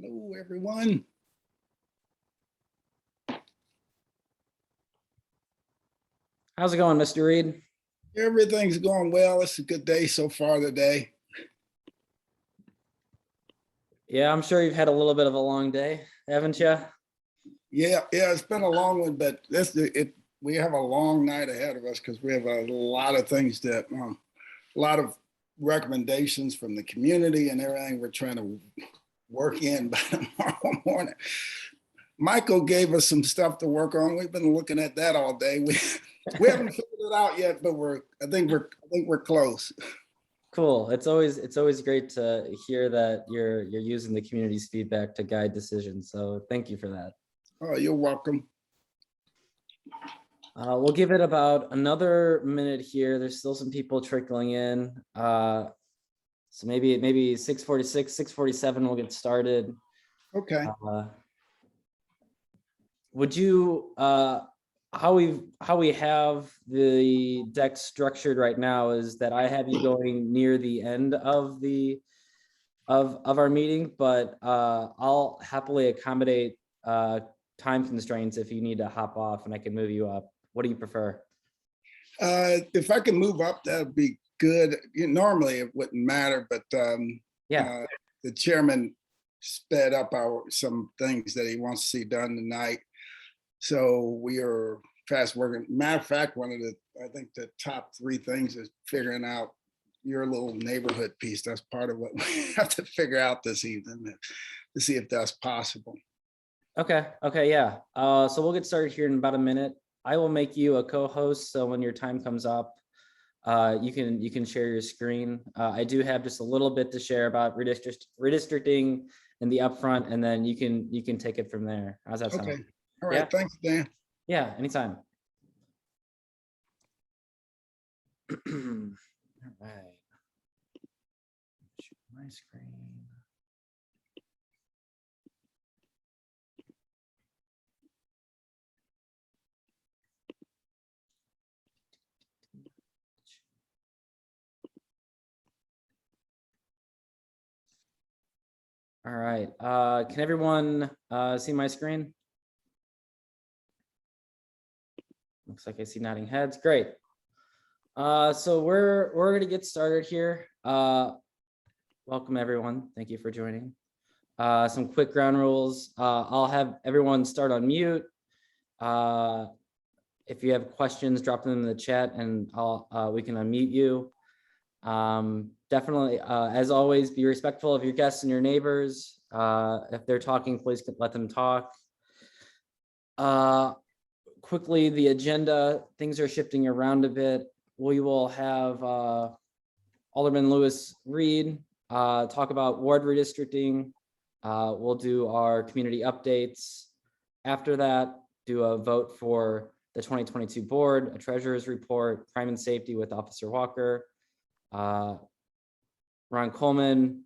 Hello, everyone. How's it going, Mr. Reed? Everything's going well. It's a good day so far today. Yeah, I'm sure you've had a little bit of a long day, haven't you? Yeah, it's been a long one, but we have a long night ahead of us because we have a lot of things a lot of recommendations from the community and everything we're trying to work in by tomorrow morning. Michael gave us some stuff to work on. We've been looking at that all day. We haven't figured it out yet, but I think we're close. Cool. It's always great to hear that you're using the community's feedback to guide decisions. So thank you for that. Oh, you're welcome. We'll give it about another minute here. There's still some people trickling in. So maybe 6:46, 6:47 we'll get started. Okay. Would you how we have the deck structured right now is that I have you going near the end of of our meeting, but I'll happily accommodate time constraints if you need to hop off and I can move you up. What do you prefer? If I can move up, that'd be good. Normally it wouldn't matter, but Yeah. The chairman sped up some things that he wants to see done tonight. So we are fast working. Matter of fact, I think the top 3 things is figuring out your little neighborhood piece. That's part of what we have to figure out this evening to see if that's possible. Okay, yeah. So we'll get started here in about a minute. I will make you a co-host, so when your time comes up, you can share your screen. I do have just a little bit to share about redistricting in the upfront, and then you can take it from there. How's that sound? Okay. All right. Yeah. Thanks, Dan. Yeah, anytime. All right. Share my screen. All right. Can everyone see my screen? Looks like I see nodding heads. Great. So we're going to get started here. Welcome everyone. Thank you for joining. Some quick ground rules. I'll have everyone start on mute. If you have questions, drop them in the chat and we can unmute you. Definitely, as always, be respectful of your guests and your neighbors. If they're talking, please let them talk. Quickly, the agenda, things are shifting around a bit. We will have Alderman Lewis Reed talk about ward redistricting. We'll do our community updates. After that, do a vote for the 2022 board, a treasurer's report, crime and safety with Officer Walker. Ron Coleman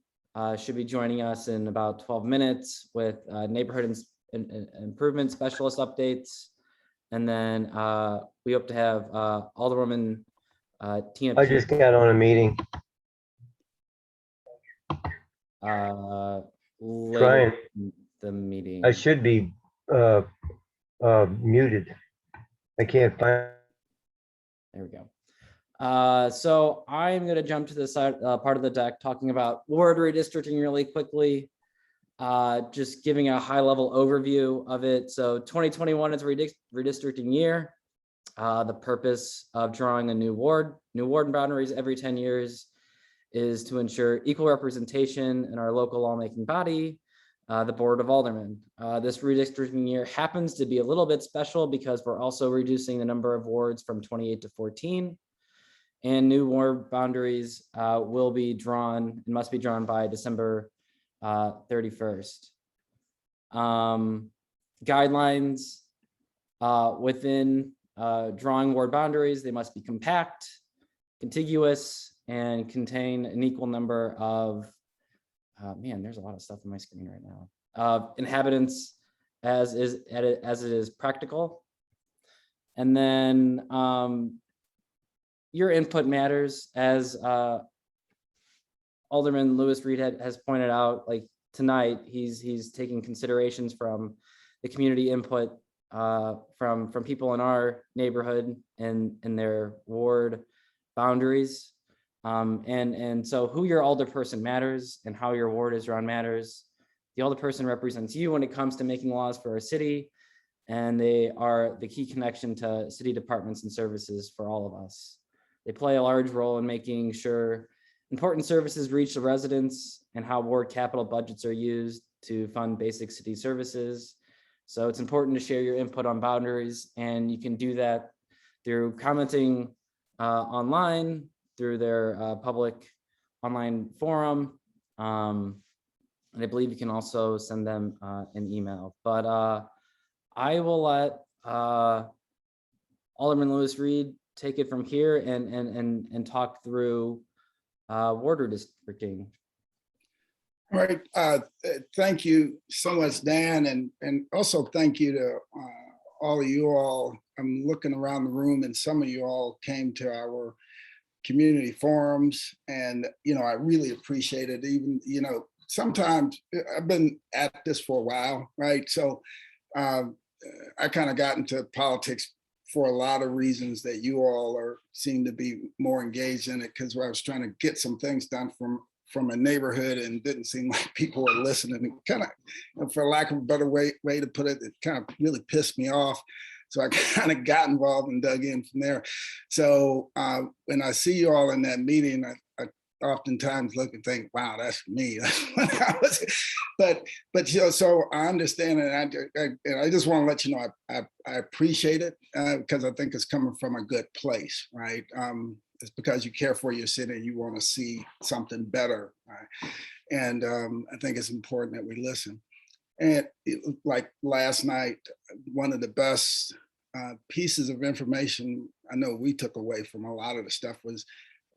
should be joining us in about 12 minutes with neighborhood improvement specialist updates. And then we hope to have Alderwoman Tina. I just got on a meeting. Later in the meeting. I should be muted. I can't find. There we go. So I'm going to jump to the side part of the deck talking about ward redistricting really quickly. Just giving a high level overview of it. So 2021 is a redistricting year. The purpose of drawing a new ward boundaries every 10 years is to ensure equal representation in our local lawmaking body, the Board of Aldermen. This redistricting year happens to be a little bit special because we're also reducing the number of wards from 28 to 14. And new ward boundaries will be drawn and must be drawn by December 31st. Guidelines within drawing ward boundaries, they must be compact, contiguous, and contain an equal number of, man, there's a lot of stuff on my screen right now, inhabitants as it is practical. And then your input matters, as Alderman Lewis Reed has pointed out. Like, tonight, he's taking considerations from the community input from people in our neighborhood and in their ward boundaries. And so who your alderperson matters and how your ward is run matters. The alderperson represents you when it comes to making laws for our city, and they are the key connection to city departments and services for all of us. They play a large role in making sure important services reach the residents and how ward capital budgets are used to fund basic city services. So it's important to share your input on boundaries, and you can do that through commenting online, through their public online forum. And I believe you can also send them an email. But I will let Alderman Lewis Reed take it from here and talk through ward redistricting. All right, thank you so much, Dan, and also thank you to all of you all. I'm looking around the room, and some of you all came to our community forums, and I really appreciate it. Even sometimes I've been at this for a while, right? So I kind of got into politics for a lot of reasons that you all seem to be more engaged in it, because I was trying to get some things done from a neighborhood and didn't seem like people were listening. It kind of, for lack of a better way to put it, it kind of really pissed me off. So I kind of got involved and dug in from there. So when I see you all in that meeting, I oftentimes look and think, wow, that's me. But so I understand it. And I just want to let you know, I appreciate it because I think it's coming from a good place, right? It's because you care for your city and you want to see something better, right? And I think it's important that we listen. And like last night, one of the best pieces of information I know we took away from a lot of the stuff was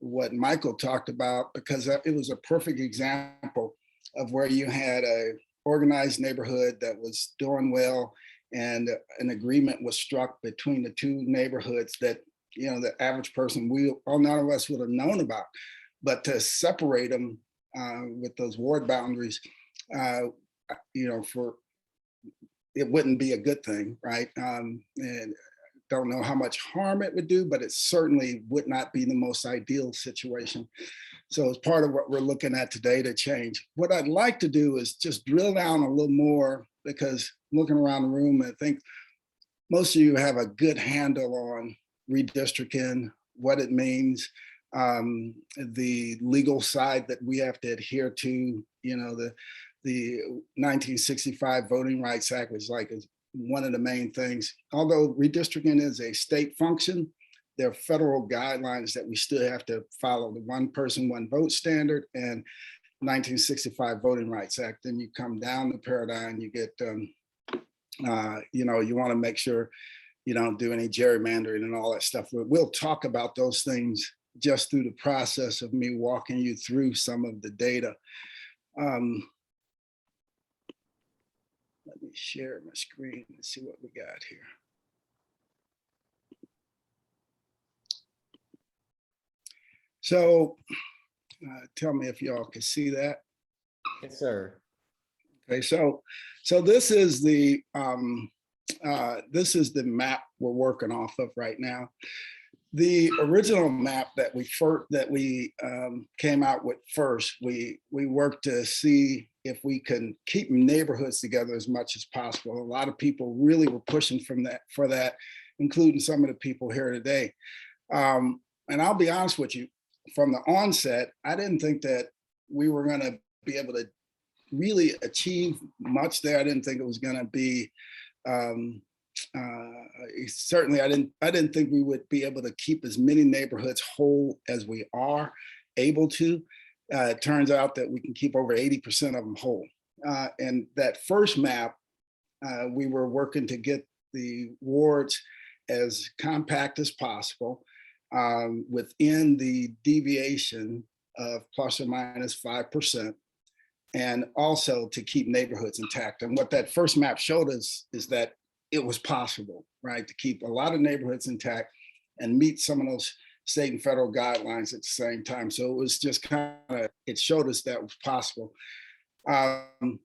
what Michael talked about, because it was a perfect example of where you had a organized neighborhood that was doing well, and an agreement was struck between the two neighborhoods that the average person, none of us would have known about. But to separate them with those ward boundaries, for it wouldn't be a good thing, right? And don't know how much harm it would do, but it certainly would not be the most ideal situation. So it's part of what we're looking at today to change. What I'd like to do is just drill down a little more, because looking around the room, I think most of you have a good handle on redistricting, what it means, the legal side that we have to adhere to, the 1965 Voting Rights Act was is one of the main things. Although redistricting is a state function, there are federal guidelines that we still have to follow, the one person, one vote standard and 1965 Voting Rights Act. Then you come down the paradigm, you get, you want to make sure you don't do any gerrymandering and all that stuff. We'll talk about those things just through the process of me walking you through some of the data. Let me share my screen and see what we got here. So tell me if y'all can see that. Yes, sir. Okay, so this is the map we're working off of right now. The original map that we came out with first, we worked to see if we can keep neighborhoods together as much as possible. A lot of people really were pushing for that, including some of the people here today. And I'll be honest with you, from the onset, I didn't think that we were going to be able to really achieve much there. I didn't think it was going to be. Certainly, I didn't think we would be able to keep as many neighborhoods whole as we are able to. It turns out that we can keep over 80% of them whole. And that first map, we were working to get the wards as compact as possible within the deviation of plus or minus 5%, and also to keep neighborhoods intact. And what that first map showed us is that it was possible, right, to keep a lot of neighborhoods intact and meet some of those state and federal guidelines at the same time. So it was just it showed us that was possible. And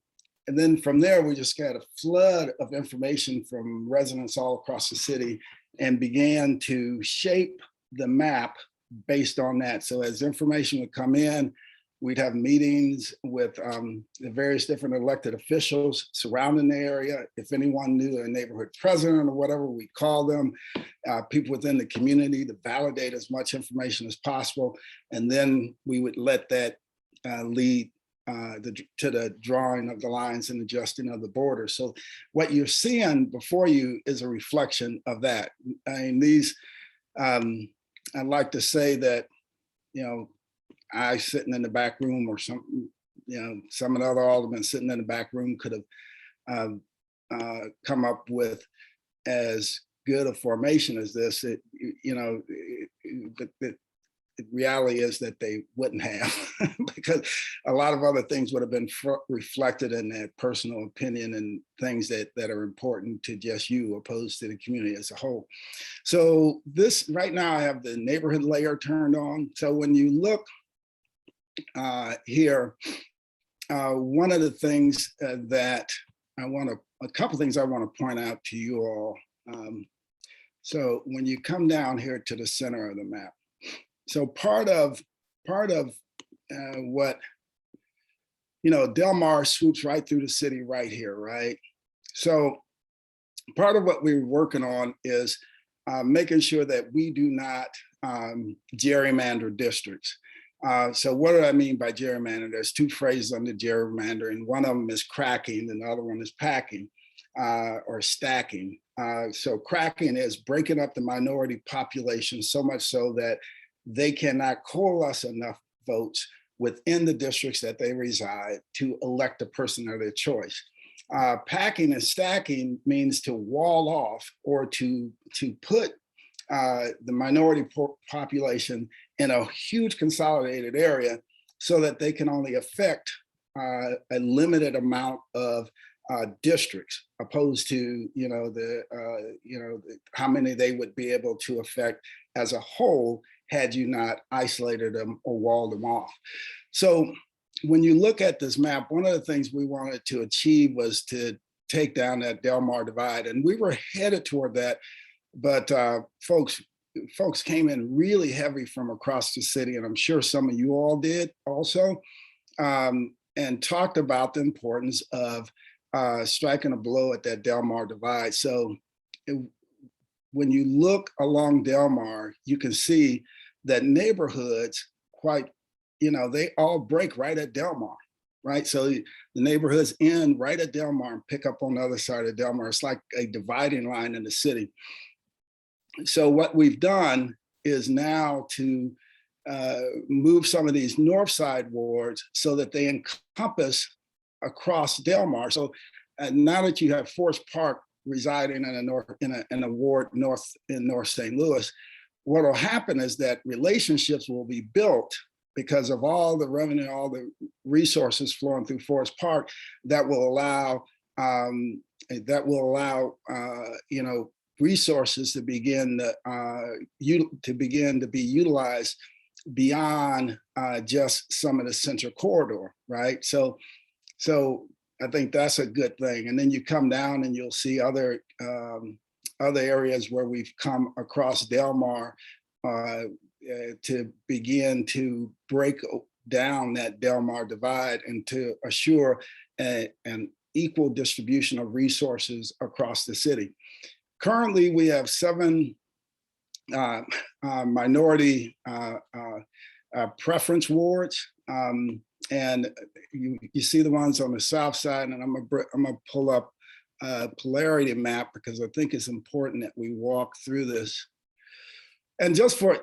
then from there, we just got a flood of information from residents all across the city and began to shape the map based on that. So as information would come in, we'd have meetings with the various different elected officials surrounding the area. If anyone knew a neighborhood president or whatever, we'd call them, people within the community to validate as much information as possible. And then we would let that lead to the drawing of the lines and adjusting of the borders. So what you're seeing before you is a reflection of that. I mean, these, I'd like to say that, I sitting in the back room or some, some of the other aldermen sitting in the back room could have come up with as good a formation as this. The reality is that they wouldn't have because a lot of other things would have been reflected in that personal opinion and things that are important to just you opposed to the community as a whole. So this right now I have the neighborhood layer turned on. So when you look here, one of the things that a couple things I want to point out to you all. So when you come down here to the center of the map, so part of what, Del Mar swoops right through the city right here, right? So part of what we're working on is making sure that we do not gerrymander districts. So what do I mean by gerrymander? There's two phrases under gerrymander, and one of them is cracking, and the other one is packing or stacking. So cracking is breaking up the minority population so much so that they cannot coalesce enough votes within the districts that they reside to elect a person of their choice. Packing and stacking means to wall off or to put the minority population in a huge consolidated area so that they can only affect a limited amount of districts, opposed to how many they would be able to affect as a whole had you not isolated them or walled them off. So when you look at this map, one of the things we wanted to achieve was to take down that Del Mar divide, and we were headed toward that, but folks came in really heavy from across the city, and I'm sure some of you all did also, and talked about the importance of striking a blow at that Del Mar divide. So when you look along Del Mar, you can see that neighborhoods they all break right at Del Mar, right? So the neighborhoods end right at Del Mar and pick up on the other side of Del Mar. It's like a dividing line in the city. So what we've done is now to move some of these north side wards so that they encompass across Del Mar. So now that you have Forest Park residing in a ward north in North St. Louis, what will happen is that relationships will be built because of all the revenue, all the resources flowing through Forest Park that will allow resources to begin to be utilized beyond just some of the central corridor, right? So I think that's a good thing. And then you come down and you'll see other areas where we've come across Del Mar to begin to break down that Del Mar divide and to assure an equal distribution of resources across the city. Currently, we have 7 minority preference wards. And you see the ones on the south side, and I'm gonna pull up a polarity map because I think it's important that we walk through this. And just to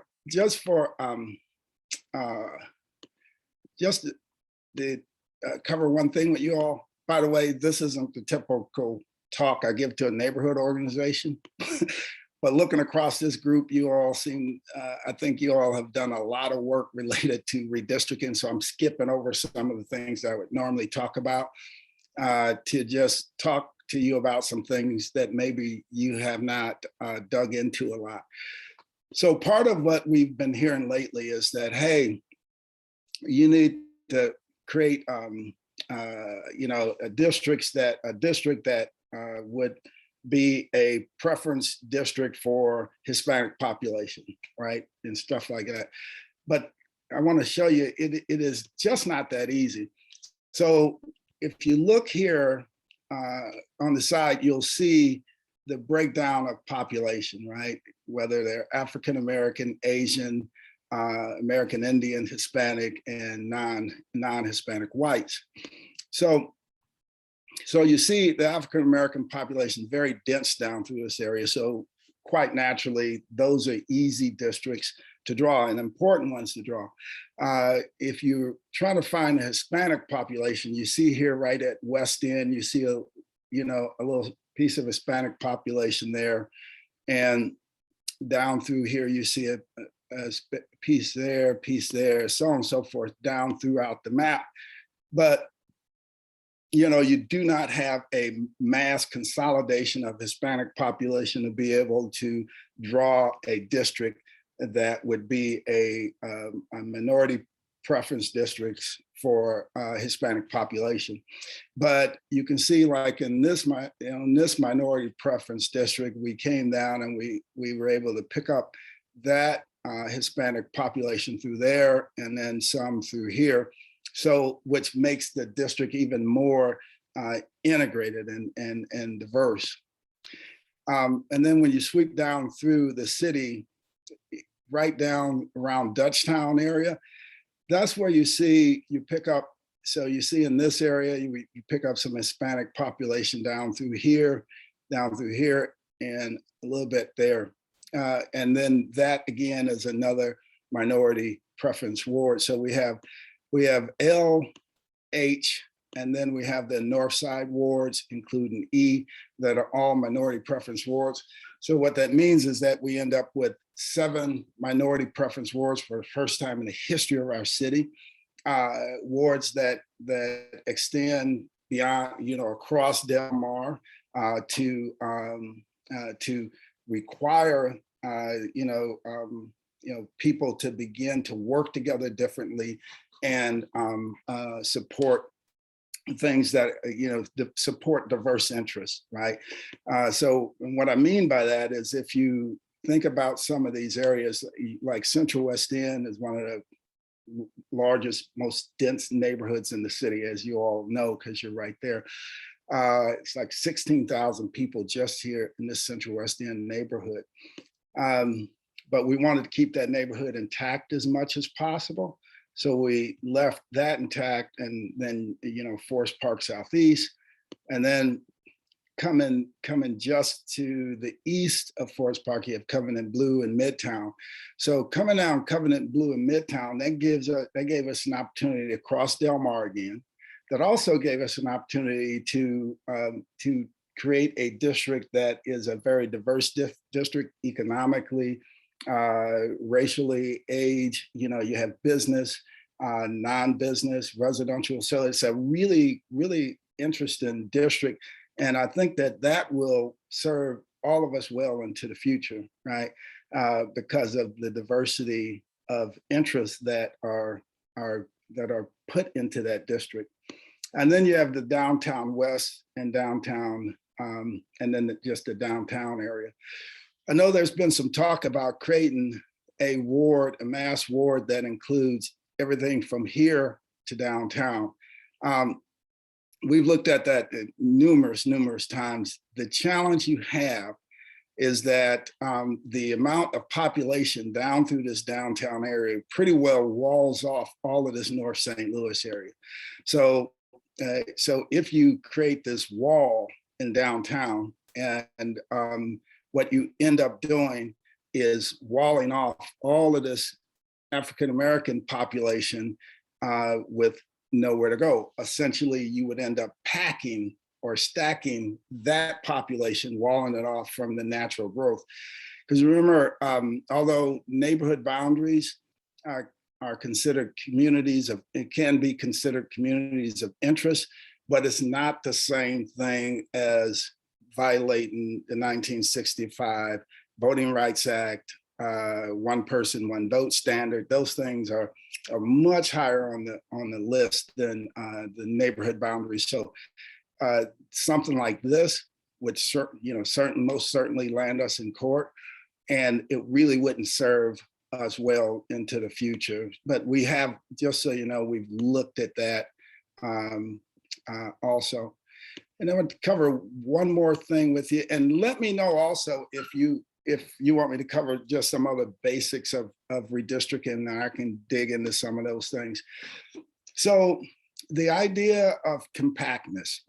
cover one thing with you all. By the way, this isn't the typical talk I give to a neighborhood organization. But looking across this group, you all seem, I think you all have done a lot of work related to redistricting. So I'm skipping over some of the things I would normally talk about to just talk to you about some things that maybe you have not dug into a lot. So part of what we've been hearing lately is that, hey, you need to create a district that would be a preference district for Hispanic population, right? And stuff like that. But I want to show you, it is just not that easy. So if you look here on the side, you'll see the breakdown of population, right? Whether they're African American, Asian, American Indian, Hispanic, and non-Hispanic whites. So you see the African American population very dense down through this area. So quite naturally, those are easy districts to draw and important ones to draw. If you're trying to find a Hispanic population, you see here right at West End, you see a little piece of Hispanic population there, and down through here you see a piece there, so on and so forth, down throughout the map. But you do not have a mass consolidation of Hispanic population to be able to draw a district that would be a minority preference districts for Hispanic population. But you can see, like in this minority preference district, we came down and we were able to pick up that Hispanic population through there, and then some through here. So, which makes the district even more integrated and diverse. And then when you sweep down through the city, right down around Dutchtown area, that's where you pick up. So you see in this area, you pick up some Hispanic population down through here, and a little bit there. And then that again is another minority preference ward. So we have L, H, and then we have the North Side wards, including E, that are all minority preference wards. So what that means is that we end up with 7 minority preference wards for the first time in the history of our city. Wards that extend beyond, across Del Mar to require, people to begin to work together differently and support things that, support diverse interests, right? So what I mean by that is, if you think about some of these areas, like Central West End is one of the largest, most dense neighborhoods in the city, as you all know, because you're right there. It's like 16,000 people just here in this Central West End neighborhood. But we wanted to keep that neighborhood intact as much as possible. So we left that intact, and then, Forest Park Southeast, and then coming just to the east of Forest Park, you have Covenant Blue and Midtown. So coming down Covenant Blue and Midtown, that gave us an opportunity to cross Del Mar again. That also gave us an opportunity to create a district that is a very diverse district economically, racially, age. You have business, non-business, residential. So it's a really, really interesting district. And I think that will serve all of us well into the future, right? Because of the diversity of interests that are put into that district. And then you have the downtown west and downtown, and then just the downtown area. I know there's been some talk about creating a mass ward that includes everything from here to downtown. We've looked at that numerous times. The challenge you have is that the amount of population down through this downtown area pretty well walls off all of this North St. Louis area. So if you create this wall in downtown, and what you end up doing is walling off all of this African-American population with nowhere to go. Essentially, you would end up packing or stacking that population, walling it off from the natural growth. Because remember, although neighborhood boundaries are considered can be considered communities of interest, but it's not the same thing as violating the 1965 Voting Rights Act, one person, one vote standard. Those things are much higher on the list than the neighborhood boundaries. So something like this would most certainly land us in court, and it really wouldn't serve us well into the future. But we have, just so you know, we've looked at that also. And I want to cover one more thing with you, and let me know also if you want me to cover just some other basics of redistricting, and I can dig into some of those things. So the idea of compactness,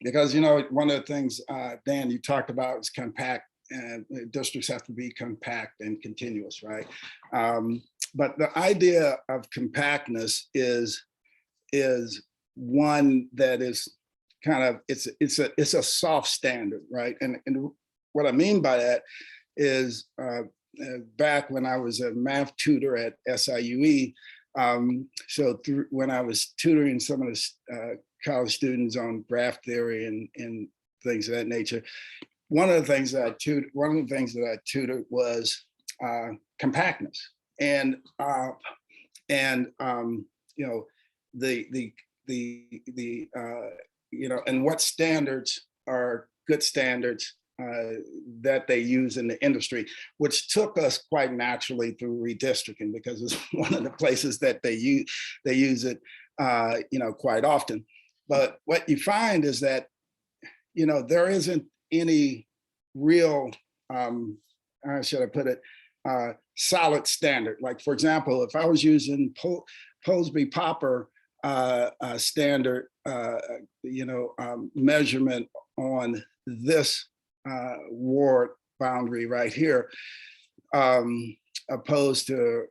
because, you know, one of the things, Dan, you talked about is compact, and districts have to be compact and continuous, right? But the idea of compactness is one that is kind of, it's a soft standard, right? And what I mean by that is back when I was a math tutor at SIUE, when I was tutoring some of the college students on graph theory and things of that nature, one of the things that I tutored was compactness, and you know, and what standards are good standards that they use in the industry, which took us quite naturally through redistricting, because it's one of the places that they use it, quite often. But what you find is that, you know, there isn't any real, how should I put it, solid standard. Like, for example, if I was using Posby-Popper standard, measurement on this ward boundary right here, opposed to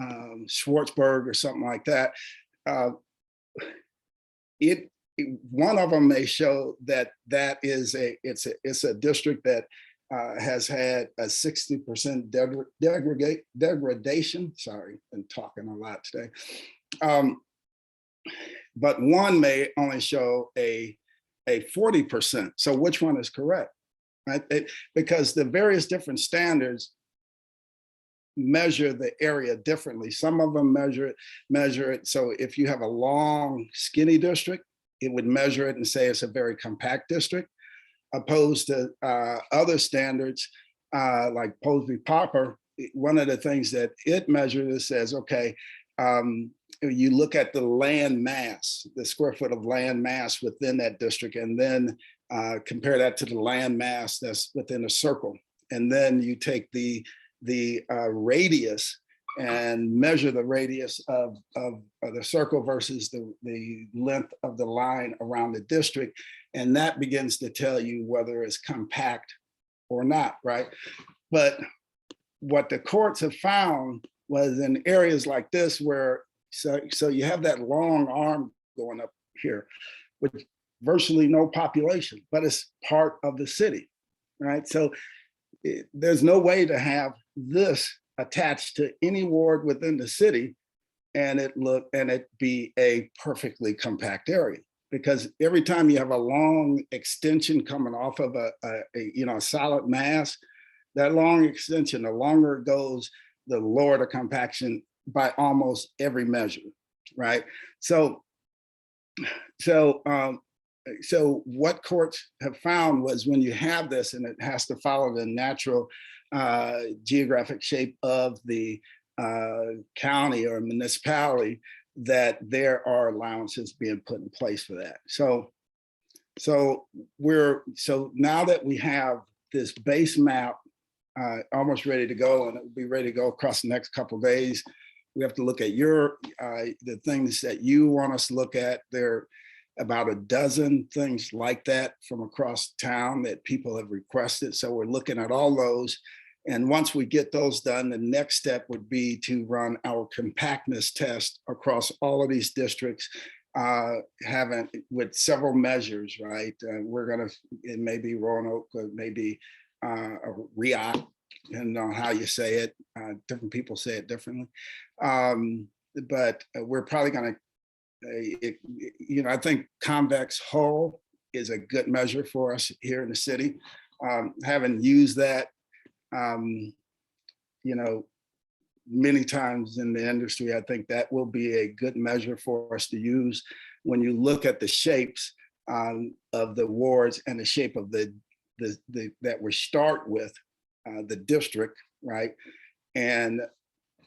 Schwartzburg or something like that, one of them may show that is it's a district that has had a 60% degradation. Sorry, been talking a lot today. But one may only show a 40%. So which one is correct, right? Because the various different standards measure the area differently. Some of them measure it. So if you have a long, skinny district, it would measure it and say it's a very compact district, opposed to other standards like Posby-Popper. One of the things that it measures says, okay, you look at the land mass, the square foot of land mass within that district, and then compare that to the land mass that's within a circle. And then you take the radius and measure the radius of the circle versus the length of the line around the district. And that begins to tell you whether it's compact or not, right? But what the courts have found was in areas like this where, so you have that long arm going up here with virtually no population, but it's part of the city, right? So there's no way to have this attached to any ward within the city and it be a perfectly compact area, because every time you have a long extension coming off of a solid mass, that long extension, the longer it goes, the lower the compaction by almost every measure, right? So what courts have found was when you have this, and it has to follow the natural geographic shape of the county or municipality, that there are allowances being put in place for that. So now that we have this base map almost ready to go, and it will be ready to go across the next couple of days, we have to look at the things that you want us to look at. There are about a dozen things like that from across town that people have requested. So we're looking at all those. And once we get those done, the next step would be to run our compactness test across all of these districts, with several measures, right? It may be Roanoke, it may be REAC, and on how you say it. Different people say it differently. But we're probably going to, I think convex hull is a good measure for us here in the city. Having used that you know, many times in the industry, I think that will be a good measure for us to use when you look at the shapes of the wards and the shape of the that we start with the district, right? And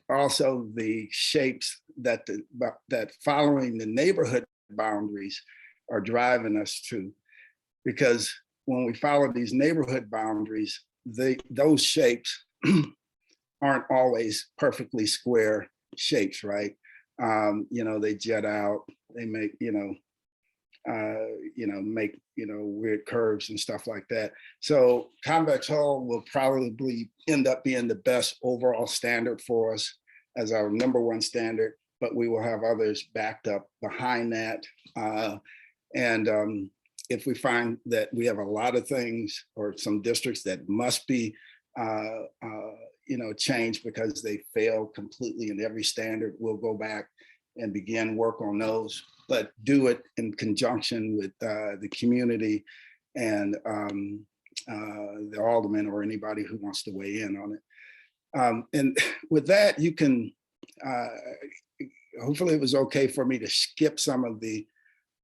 also the shapes that that following the neighborhood boundaries are driving us to. Because when we follow these neighborhood boundaries, those shapes aren't always perfectly square shapes, right? You know, they jet out, they make, make, weird curves and stuff like that. So convex hull will probably end up being the best overall standard for us as our #1 standard, but we will have others backed up behind that. And if we find that we have a lot of things or some districts that must be changed because they fail completely in every standard, we'll go back and begin work on those, but do it in conjunction with the community and the alderman or anybody who wants to weigh in on it. And with that, you can, hopefully it was okay for me to skip some of the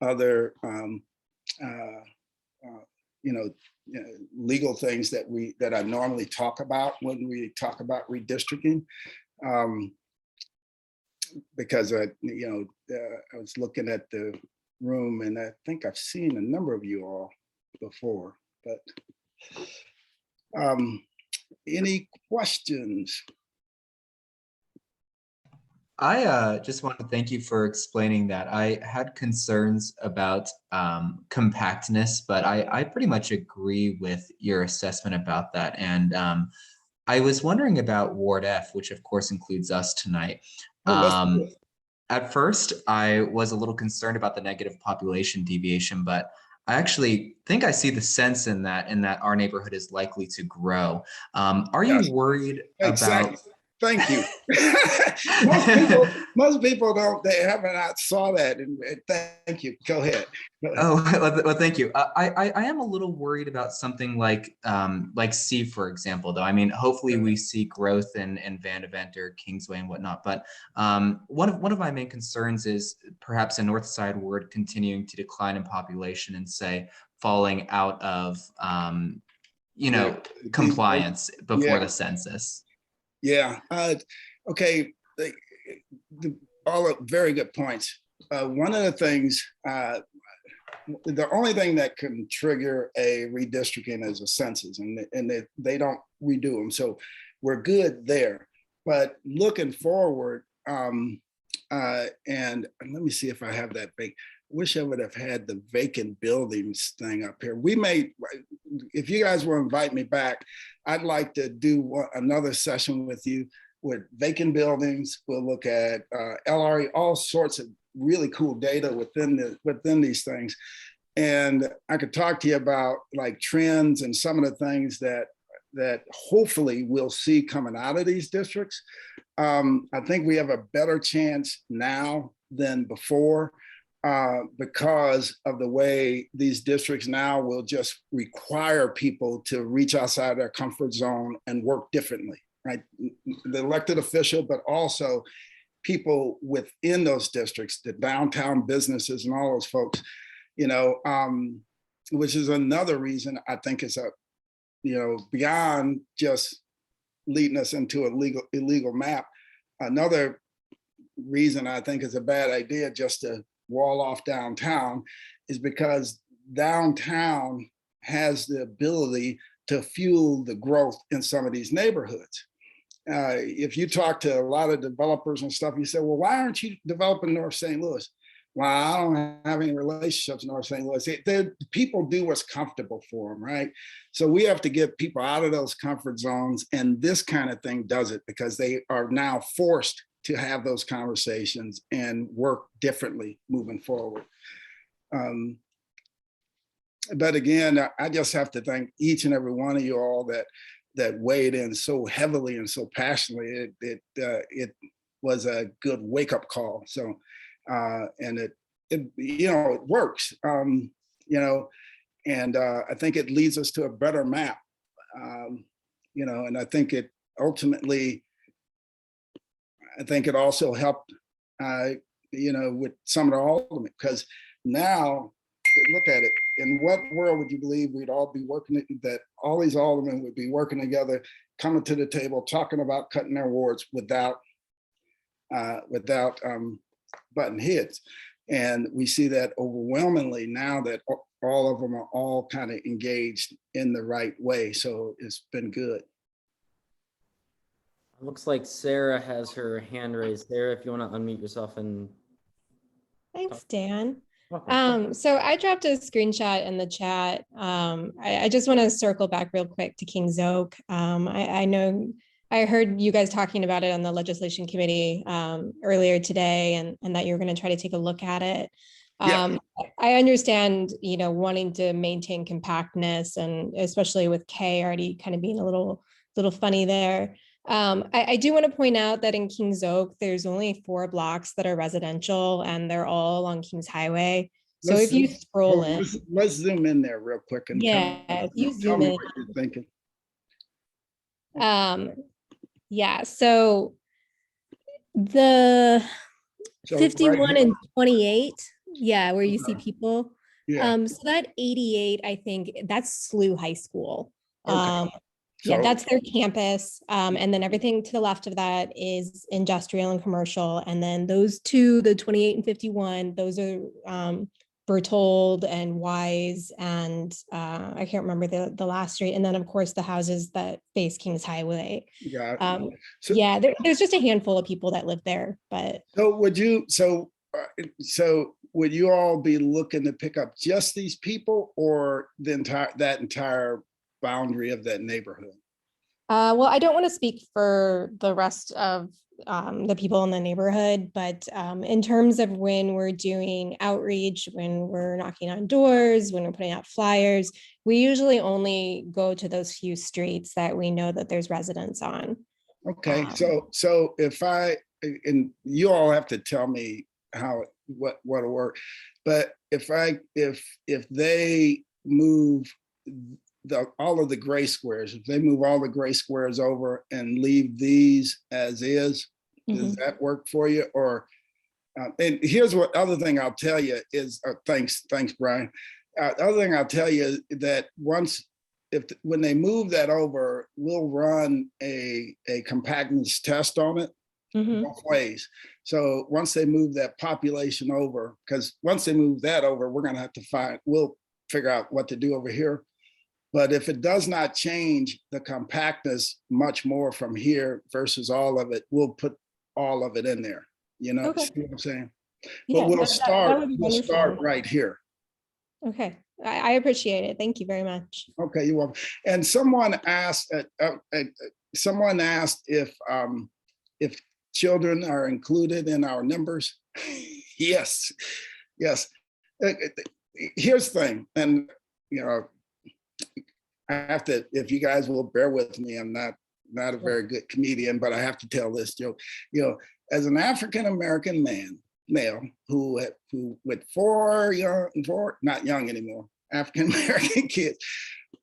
other legal things that I normally talk about when we talk about redistricting, because I was looking at the room and I think I've seen a number of you all before, but any questions? I just want to thank you for explaining that. I had concerns about compactness, but I pretty much agree with your assessment about that. And I was wondering about Ward F, which of course includes us tonight. At first, I was a little concerned about the negative population deviation, but I actually think I see the sense in that our neighborhood is likely to grow. Are you worried Exactly. about? Thank you. most people don't, they haven't not saw that. And thank you. Go ahead. Oh, well, thank you. I am a little worried about something like C, for example, though. I mean, hopefully we see growth in Van Deventer, Kingsway and whatnot. But one of my main concerns is perhaps a North Side ward continuing to decline in population and say falling out of, compliance before the census. Yeah. Okay. All very good points. One of the things, the only thing that can trigger a redistricting is a census, and they don't redo them. So we're good there. But looking forward, and let me see if I have that big. Wish I would have had the vacant buildings thing up here. We may, if you guys will invite me back, I'd like to do another session with you with vacant buildings. We'll look at LRE, all sorts of really cool data within these things. And I could talk to you about like trends and some of the things that hopefully we'll see coming out of these districts. I think we have a better chance now than before. Because of the way these districts now will just require people to reach outside their comfort zone and work differently, right? The elected official, but also people within those districts, the downtown businesses and all those folks, which is another reason I think it's beyond just leading us into a illegal map. Another reason I think is a bad idea just to wall off downtown is because downtown has the ability to fuel the growth in some of these neighborhoods. If you talk to a lot of developers and stuff, you say, well, why aren't you developing North St. Louis? Well, I don't have any relationships in North St. Louis. People do what's comfortable for them, right? So we have to get people out of those comfort zones, and this kind of thing does it because they are now forced to have those conversations and work differently moving forward. But again, I just have to thank each and every one of you all that weighed in so heavily and so passionately. It was a good wake-up call. So, and it works. And I think it leads us to a better map. you know, and I think it ultimately, I think it also helped, you know, with some of the aldermen, because now, look at it, in what world would you believe we'd all be working, that all these aldermen would be working together, coming to the table, talking about cutting their wards without button heads. And we see that overwhelmingly now that all of them are all kind of engaged in the right way. So it's been good. Looks like Sarah has her hand raised. Sarah, if you want to unmute yourself and Thanks, Dan. welcome. So I dropped a screenshot in the chat. I just want to circle back real quick to Kings Oak. I know I heard you guys talking about it on the legislation committee earlier today, and that you're going to try to take a look at it. Yeah. I understand, you know, wanting to maintain compactness, and especially with Kay already kind of being a little funny there. I do want to point out that in Kings Oak, there's only 4 blocks that are residential, and they're all along Kings Highway. So if you scroll in, let's zoom in there real quick and yeah, if you tell zoom me in, what you're thinking. yeah, so the So 51 right and 28, yeah, where you see Okay. people. Yeah. So that 88, I think that's SLU High School. Okay. Yeah, So- that's their campus. And then everything to the left of that is industrial and commercial. And then those two, the 28 and 51, those are Berthold and Wise, and I can't remember the last street. And then of course the houses that face Kings Highway. Yeah. So- Yeah, there's just a handful of people that live there, but So would you, so would you all be looking to pick up just these people, or that entire boundary of that neighborhood? well, I don't want to speak for the rest of the people in the neighborhood, but in terms of when we're doing outreach, when we're knocking on doors, when we're putting out flyers, we usually only go to those few streets that we know that there's residents on. Okay, so if and you all have to tell me what'll work, but if they move all of the gray squares, if they move all the gray squares over and leave these as is, does that work for you? Or and here's what other thing I'll tell you is, thanks Brian. Other thing I'll tell you is that when they move that over, we'll run a compactness test on it both ways. So once they move that population over, because once they move that over, we're going to have to we'll figure out what to do over here. But if it does not change the compactness much more from here versus all of it, we'll put all of it in there. You know, Okay. see what I'm saying? Yeah, But we'll that start would be wonderful. right here. Okay, I appreciate it. Thank you very much. Okay, you're welcome. And someone asked if children are included in our numbers. Yes. Here's the thing, and you know, I have to, if you guys will bear with me, I'm not a very good comedian, but I have to tell this joke. You know, as an African-American male who with four not young anymore, African-American kids,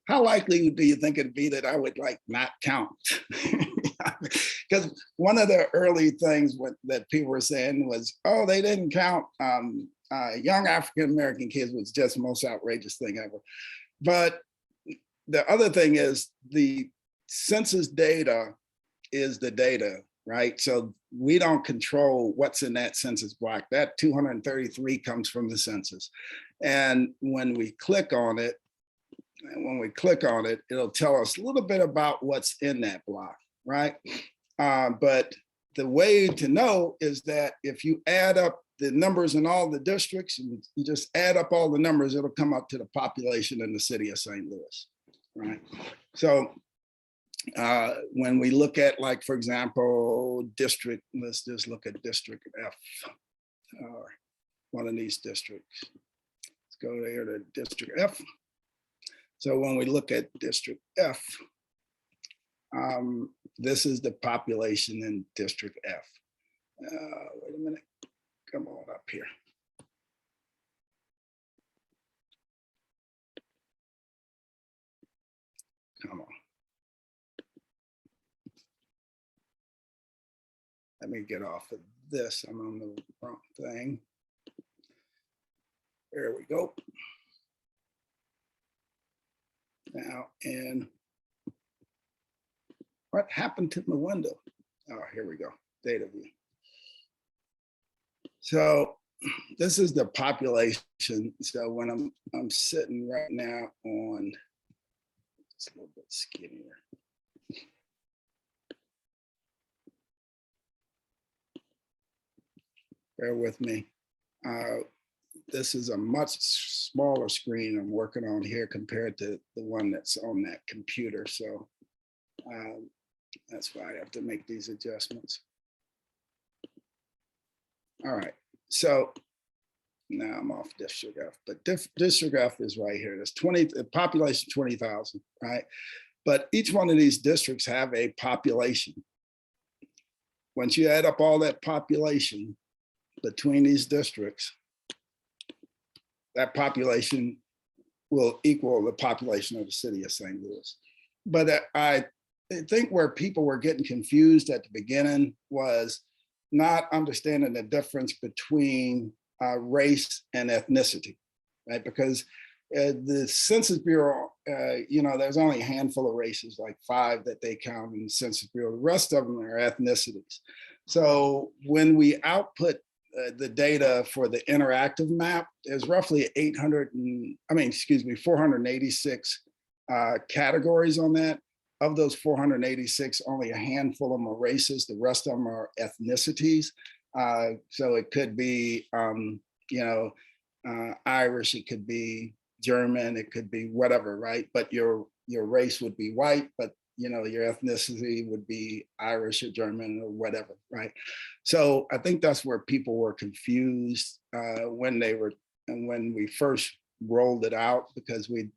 how likely do you think it'd be that I would like not count? Because one of the early things that people were saying was, oh, they didn't count young African-American kids, was just the most outrageous thing ever. But the other thing is the census data is the data, right? So we don't control what's in that census block. That 233 comes from the census. And when we click on it, it'll tell us a little bit about what's in that block, right? But the way to know is that if you add up the numbers in all the districts, and you just add up all the numbers, it'll come up to the population in the city of St. Louis, right? So when we look at, like, for example, district, let's just look at District F, or one of these districts. Let's go there to District F. So when we look at District F, this is the population in District F. Wait a minute, come on up here. Come on. let me get off of this. I'm on the wrong thing. There we go. Now, and what happened to my window? Oh, here we go, data view. So this is the population. So when I'm sitting right now on, it's a little bit skinnier. Bear with me. This is a much smaller screen I'm working on here compared to the one that's on that computer. So that's why I have to make these adjustments. All right, so now I'm off district F, but district F is right here. There's 20, the population 20,000, right? But each one of these districts have a population. Once you add up all that population between these districts, that population will equal the population of the city of St. Louis. But I think where people were getting confused at the beginning was not understanding the difference between race and ethnicity, right? Because the Census Bureau, there's only a handful of races, like 5 that they count in the Census Bureau. The rest of them are ethnicities. So when we output the data for the interactive map, there's roughly 486 categories on that. Of those 486, only a handful of them are races. The rest of them are ethnicities. So it could be, Irish, it could be German, it could be whatever, right? But your race would be white, but your ethnicity would be Irish or German or whatever, right? So I think that's where people were confused when we first rolled it out, because we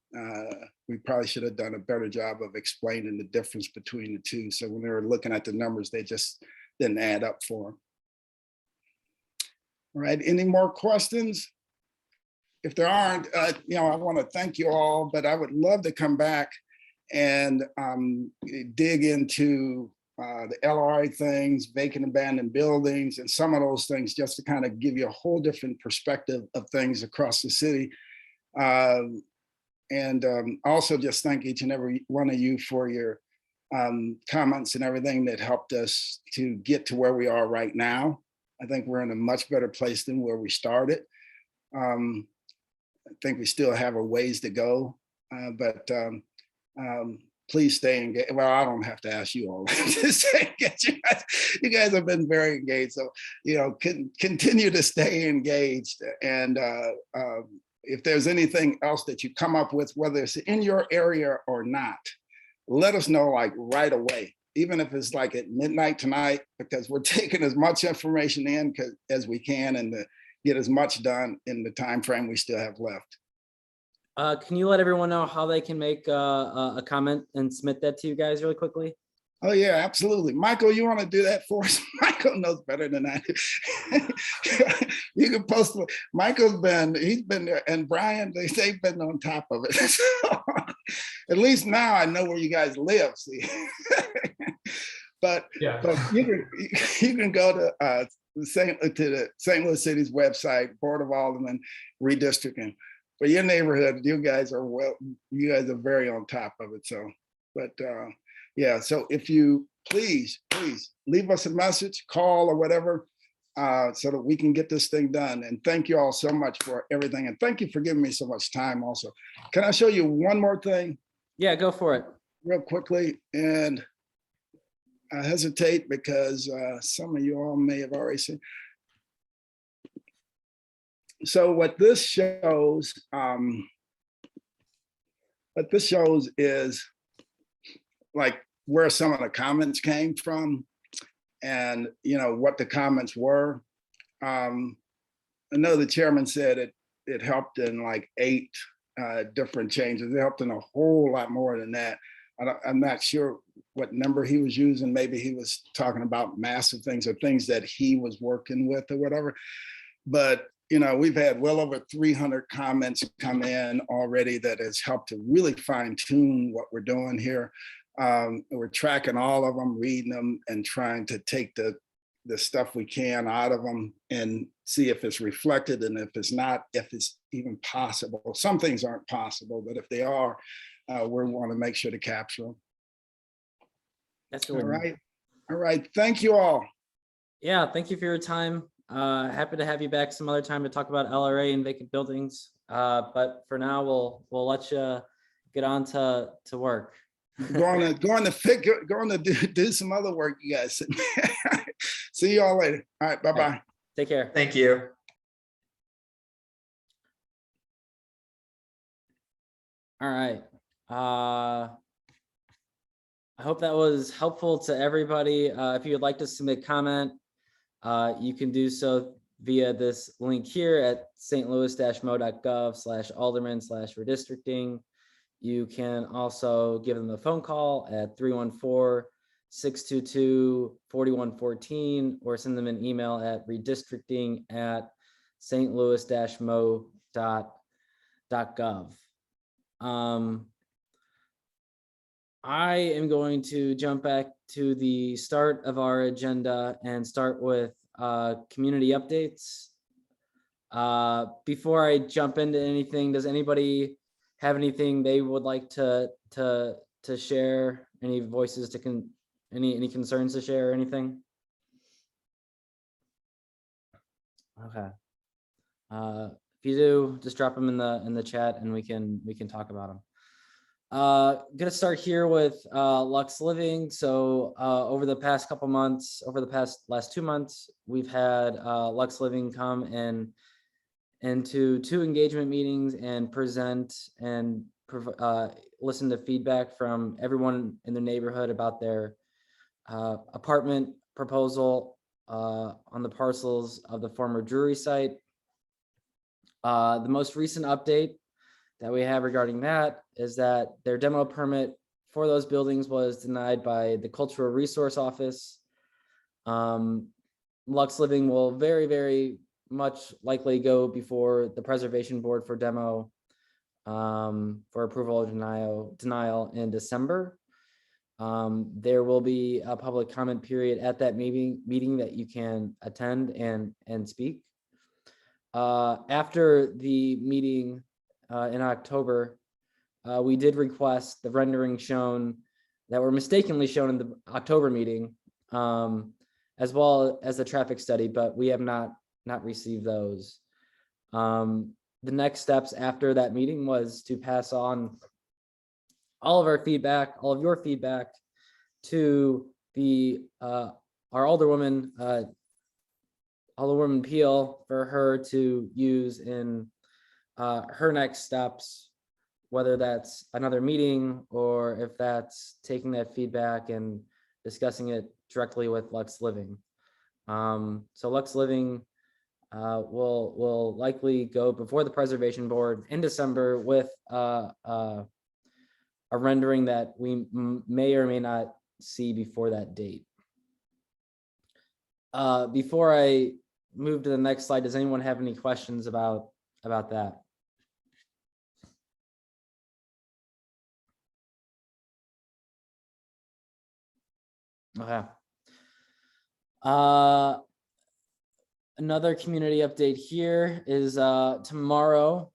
probably should have done a better job of explaining the difference between the two. So when they were looking at the numbers, they just didn't add up for them. All right, any more questions? If there aren't, I want to thank you all, but I would love to come back and dig into the LRI things, vacant abandoned buildings, and some of those things, just to kind of give you a whole different perspective of things across the city. Also just thank each and every one of you for your comments and everything that helped us to get to where we are right now. I think we're in a much better place than where we started. I think we still have a ways to go, but please stay engaged. Well, I don't have to ask you all to stay engaged. You guys have been very engaged, so continue to stay engaged. And if there's anything else that you come up with, whether it's in your area or not, let us know like right away, even if it's like at midnight tonight, because we're taking as much information in as we can and to get as much done in the time frame we still have left. Can you let everyone know how they can make a comment and submit that to you guys really quickly? Oh yeah, absolutely. Michael, you want to do that for us? Michael knows better than I do. You can post. Michael's he's been there, and Brian, they've been on top of it. So, at least now I know where you guys live. See, but you can go to the St. Louis City's website, Board of Aldermen redistricting. For your neighborhood, you guys are very on top of it. So, but yeah, so if you please leave us a message, call or whatever, so that we can get this thing done. And thank you all so much for everything. And thank you for giving me so much time also. Can I show you one more thing? Yeah, go for it. Real quickly. And I hesitate because some of you all may have already seen. So what this shows is like where some of the comments came from, and what the comments were. I know the chairman said it helped in like 8 different changes. It helped in a whole lot more than that. I'm not sure what number he was using. Maybe he was talking about massive things or things that he was working with or whatever. But we've had well over 300 comments come in already that has helped to really fine tune what we're doing here. We're tracking all of them, reading them, and trying to take the the stuff we can out of them and see if it's reflected, and if it's not, if it's even possible. Some things aren't possible, but if they are, we want to make sure to capture them. That's All really right. All right. Thank you all. Yeah, thank you for your time. Happy to have you back some other time to talk about LRA and vacant buildings. But for now, we'll let you get on to work. Going to do some other work, you guys. See y'all later. All right. Bye-bye. Take care. Thank you. All right. I hope that was helpful to everybody. If you would like to submit comment, you can do so via this link here at stlouis-mo.gov/alderman/redistricting. You can also give them a phone call at 314-622-4114 or send them an email at redistricting@stlouis-mo.gov. I am going to jump back to the start of our agenda and start with community updates. Before I jump into anything, does anybody have anything they would like to share? Any voices to any concerns to share or anything? Okay. If you do, just drop them in the chat and we can talk about them. Gonna start here with Lux Living. So over the past couple months, over the last 2 months, we've had Lux Living come into 2 engagement meetings and present and listen to feedback from everyone in the neighborhood about their apartment proposal on the parcels of the former Drury site. The most recent update that we have regarding that is that their demo permit for those buildings was denied by the Cultural Resource Office. Lux Living will very, very much likely go before the Preservation Board for demo for approval or denial in December. There will be a public comment period at that meeting that you can attend and speak. After the meeting in October, we did request the rendering shown that were mistakenly shown in the October meeting, as well as the traffic study, but we have not received those. The next steps after that meeting was to pass on all of our feedback, all of your feedback, to our Alderwoman Peel for her to use in her next steps, whether that's another meeting or if that's taking that feedback and discussing it directly with Lux Living. So Lux Living will likely go before the Preservation Board in December with a rendering that we may or may not see before that date. Before I move to the next slide, does anyone have any questions about that? Okay. Another community update here is tomorrow.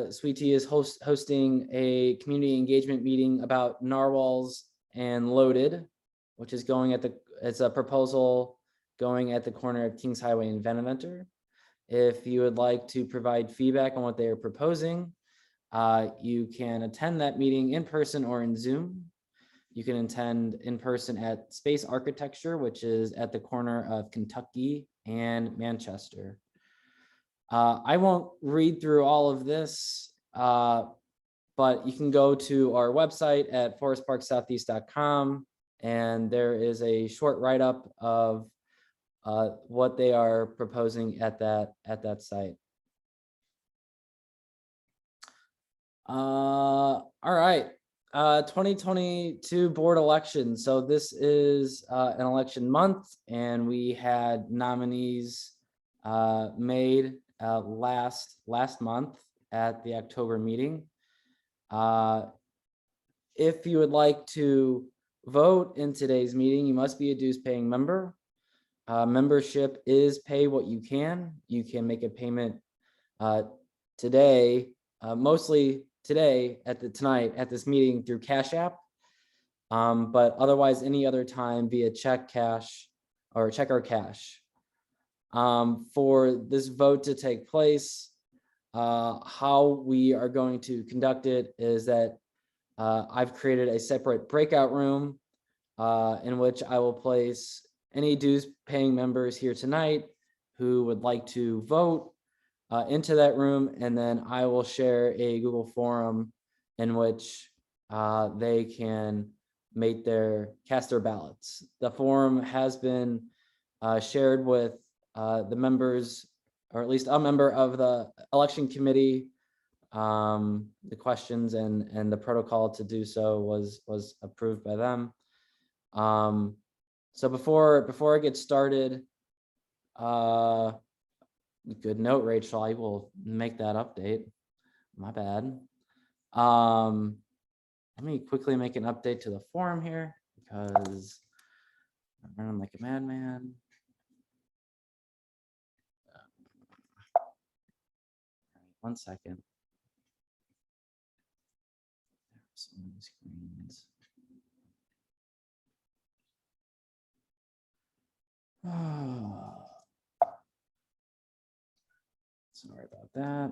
Sweet Tea is hosting a community engagement meeting about narwhals and loaded, which is it's a proposal going at the corner of Kings Highway and Venaventer. If you would like to provide feedback on what they are proposing, you can attend that meeting in person or in Zoom. You can attend in person at Space Architecture, which is at the corner of Kentucky and Manchester. I won't read through all of this, but you can go to our website at forestparksoutheast.com, and there is a short write-up of what they are proposing at that site. All right. 2022 board election. So this is an election month, and we had nominees made last month at the October meeting. If you would like to vote in today's meeting, you must be a dues paying member. membership is pay what you can. You can make a payment today, mostly today tonight at this meeting through Cash App. But otherwise any other time via check, cash, or check or cash. For this vote to take place, how we are going to conduct it is that I've created a separate breakout room in which I will place any dues paying members here tonight who would like to vote into that room, and then I will share a Google forum in which they can cast their ballots. The forum has been shared with the members, or at least a member of the election committee. The questions and the protocol to do so was approved by them. So before I get started, good note, Rachel, I will make that update. My bad. Let me quickly make an update to the forum here because I'm running like a madman. 1 second. So many screens. Sorry about that.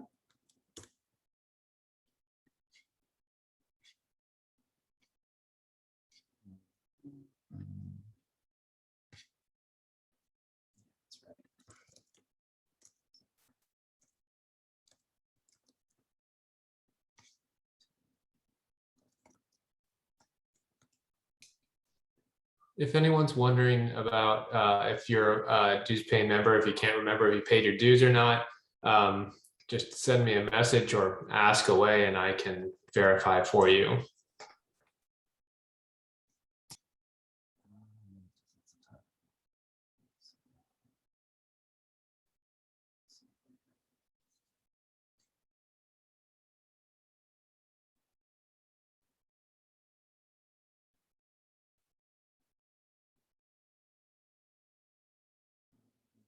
That's right. If anyone's wondering about if you're a dues paying member, if you can't remember if you paid your dues or not, just send me a message or ask away and I can verify for you.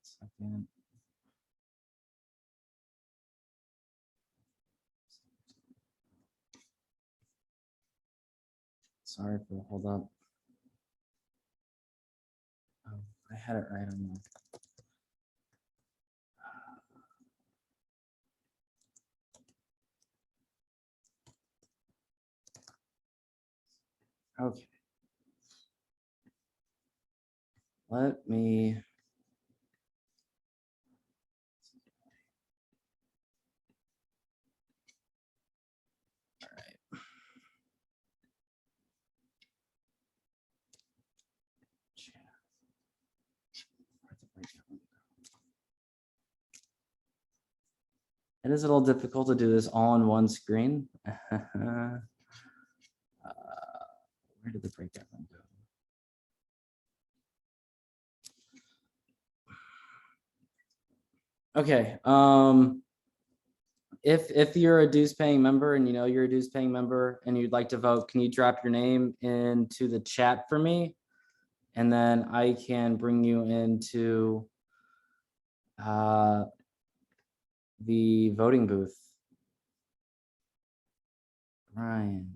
Second. Sorry for the hold up. Oh, I had it right on there. Okay. Let me. All right. It is a little difficult to do this all on one screen. Where did the breakout room go? Okay. If you're a dues paying member and you know you're a dues paying member and you'd like to vote, can you drop your name into the chat for me? And then I can bring you into the voting booth. Ryan.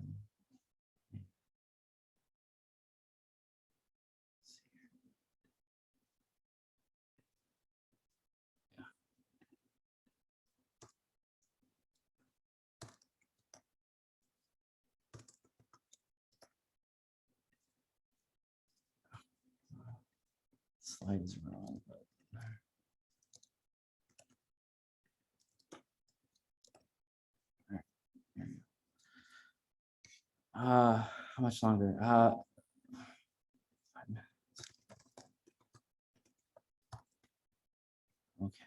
Slide is wrong, but how much longer? 5 minutes. Okay.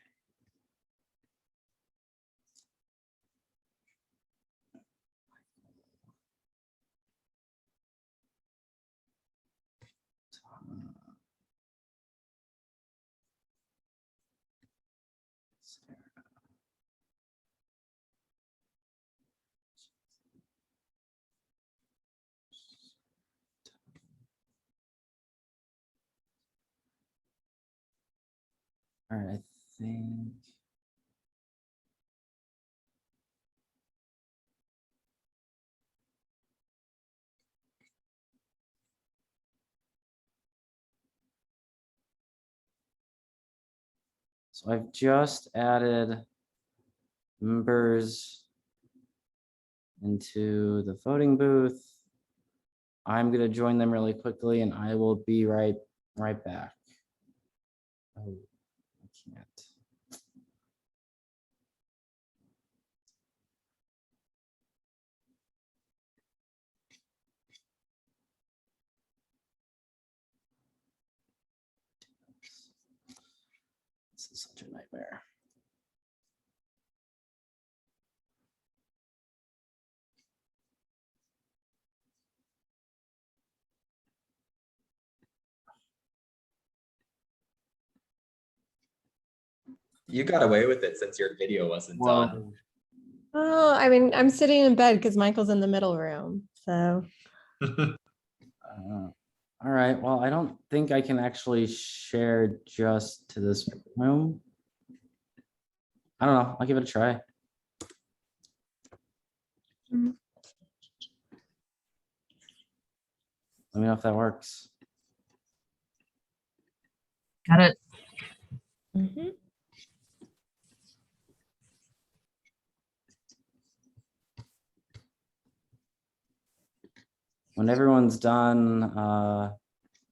All right, I think. So I've just added members into the voting booth. I'm gonna join them really quickly and I will be right back. Oh, I can't. This is such a nightmare. You got away with it since your video wasn't on. Whoa. Oh, I mean, I'm sitting in bed because Michael's in the middle room. So All right, well, I don't think I can actually share just to this room. I don't know, I'll give it a try. Mhm. Let me know if that works. Got it. Mhm. When everyone's done,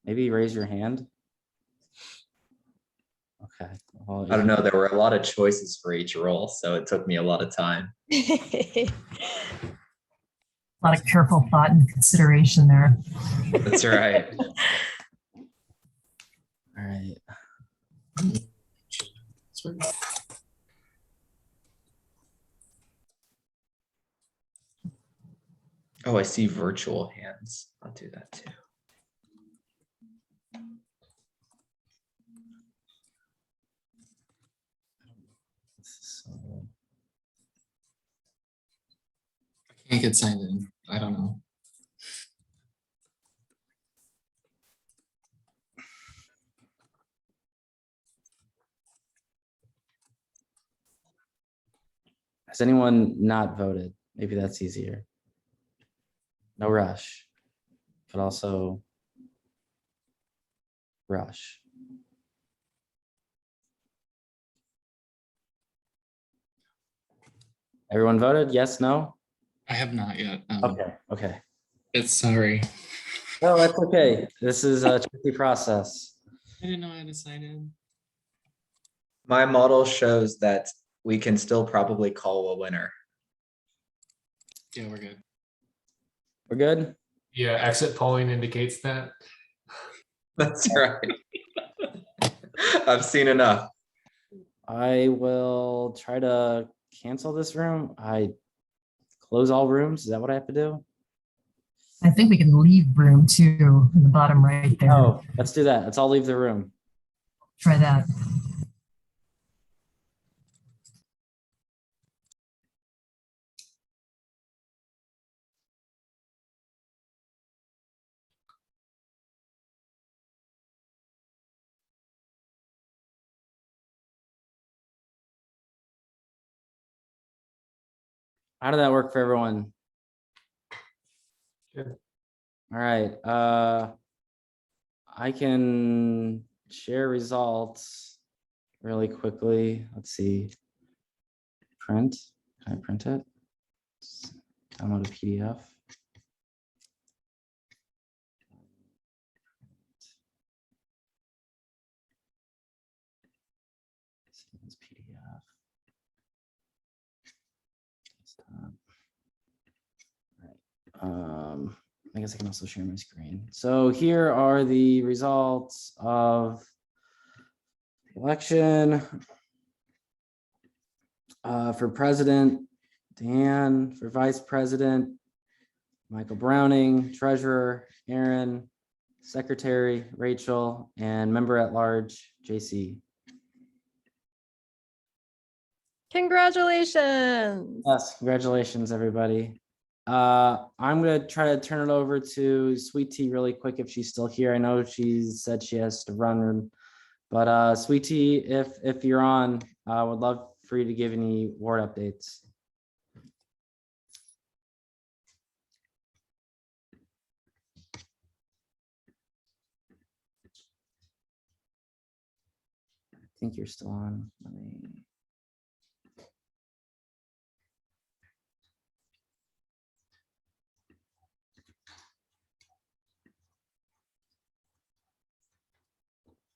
maybe raise your hand. Okay. Well, I don't know. There were a lot of choices for each role, so it took me a lot of time. A lot of careful thought and consideration there. That's right. All right. Oh, I see virtual hands. I'll do that too. So, I can't get signed in. I don't know. has anyone not voted? Maybe that's easier. No rush, but also rush. Everyone voted? Yes, no? I have not yet. Okay, okay. It's sorry. No, that's okay. This is a tricky process. I didn't know how to sign in. My model shows that we can still probably call a winner. Yeah, we're good. We're good? Yeah, exit polling indicates that. That's right. I've seen enough. I will try to cancel this room. I close all rooms. Is that what I have to do? I think we can leave room too in the bottom right there. Oh, let's do that. Let's all leave the room. Try that. How did that work for everyone? Good. All right. I can share results really quickly. Let's see. Print. Can I print it? Download a PDF. This PDF. Desktop. All right. I guess I can also share my screen. So here are the results of the election. For president, Dan. For vice president, Michael Browning. Treasurer, Aaron. Secretary, Rachel. And member at large, JC. Congratulations. Yes, congratulations, everybody. I'm gonna try to turn it over to Sweet Tea really quick if she's still here. I know she said she has to run But Sweetie, if you're on, I would love for you to give any ward updates. I think you're still on. Let me.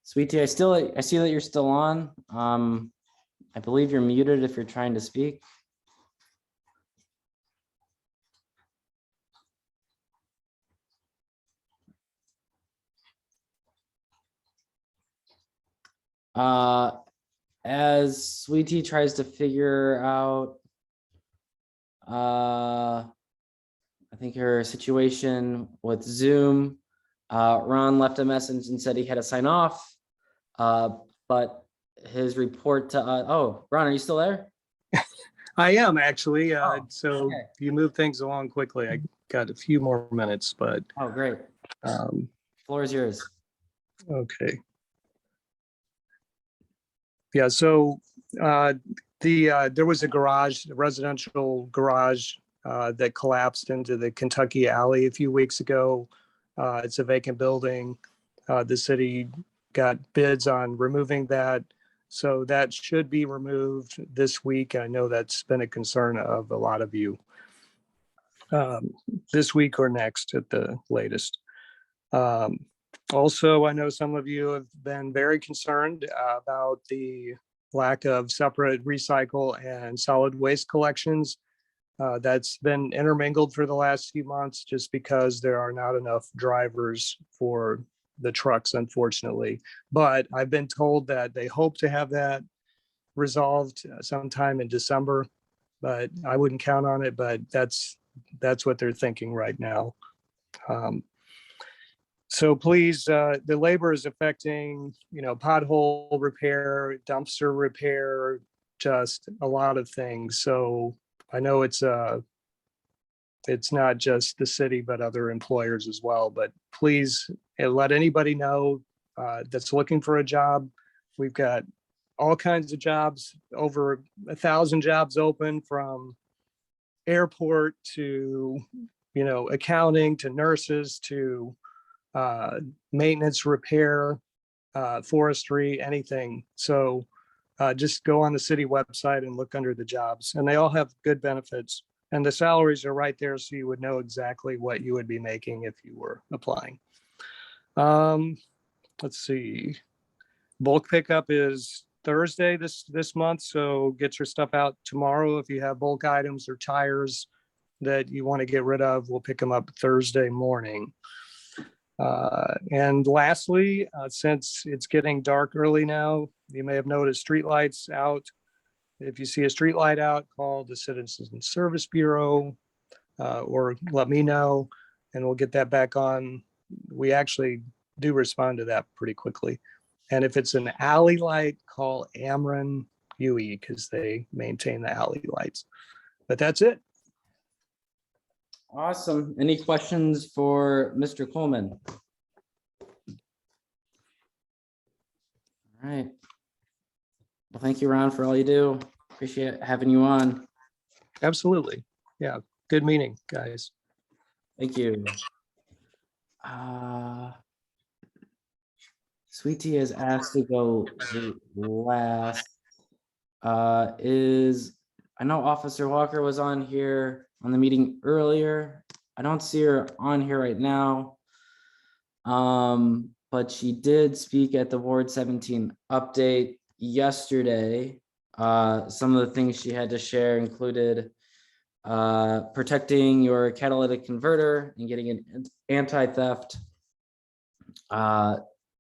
Sweetie, I see that you're still on. I believe you're muted if you're trying to speak. As Sweetie tries to figure out, I think her situation with Zoom, Ron left a message and said he had to sign off. But his report to, oh, Ron, are you still there? I am actually. So okay. you move things along quickly. I got a few more minutes, but Oh, great. Floor is yours. okay. Yeah. So there was a residential garage that collapsed into the Kentucky Alley a few weeks ago. It's a vacant building. The city got bids on removing that. So that should be removed this week. I know that's been a concern of a lot of you this week or next at the latest. Also, I know some of you have been very concerned about the lack of separate recycle and solid waste collections. That's been intermingled for the last few months just because there are not enough drivers for the trucks, unfortunately. But I've been told that they hope to have that resolved sometime in December, but I wouldn't count on it, but that's what they're thinking right now. So please, the labor is affecting, pothole repair, dumpster repair, just a lot of things. So I know it's not just the city, but other employers as well. But please let anybody know that's looking for a job. We've got all kinds of jobs, over 1,000 jobs open, from airport to, accounting, to nurses, to maintenance, repair, forestry, anything. So just go on the city website and look under the jobs, and they all have good benefits. And the salaries are right there, so you would know exactly what you would be making if you were applying. Let's see. Bulk pickup is Thursday this month, so get your stuff out tomorrow. If you have bulk items or tires that you want to get rid of, we'll pick them up Thursday morning. And lastly, since it's getting dark early now, you may have noticed streetlights out. If you see a street light out, call the Citizen Service Bureau or let me know, and we'll get that back on. We actually do respond to that pretty quickly. And if it's an alley light, call Ameren UE because they maintain the alley lights. But that's it. Awesome. Any questions for Mr. Coleman? All right. Well, thank you, Ron, for all you do. Appreciate having you on. Absolutely. Yeah. Good meeting, guys. Thank you. Sweetie has asked to go last. I know Officer Walker was on here on the meeting earlier. I don't see her on here right now. But she did speak at the Ward 17 update yesterday. Some of the things she had to share included protecting your catalytic converter and getting an anti-theft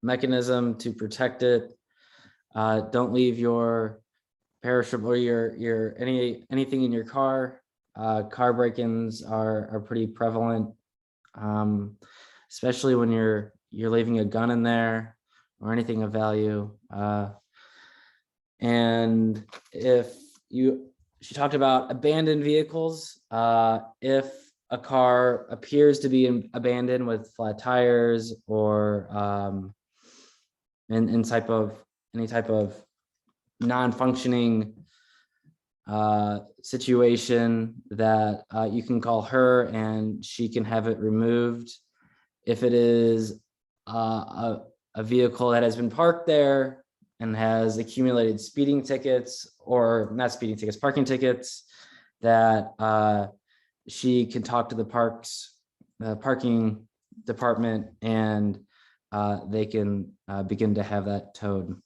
mechanism to protect it. Don't leave your perishable or your anything in your car. Car break-ins are pretty prevalent, especially when you're leaving a gun in there or anything of value. And she talked about abandoned vehicles. If a car appears to be abandoned with flat tires or in any type of non-functioning situation, that you can call her and she can have it removed. If it is a vehicle that has been parked there and has accumulated speeding tickets, or not speeding tickets, parking tickets, that she can talk to the parking department, and they can begin to have that towed.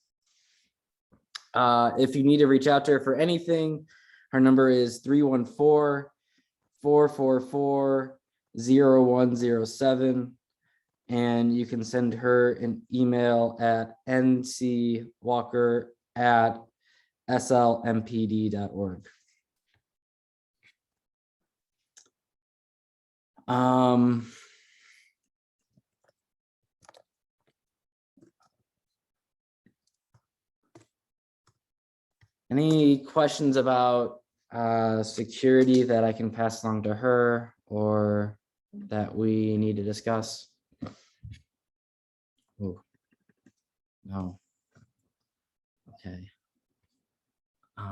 If you need to reach out to her for anything, her number is 314-444-0107. And you can send her an email at ncwalker@slmpd.org. Any questions about security that I can pass along to her, or that we need to discuss? Oh, no. Okay. I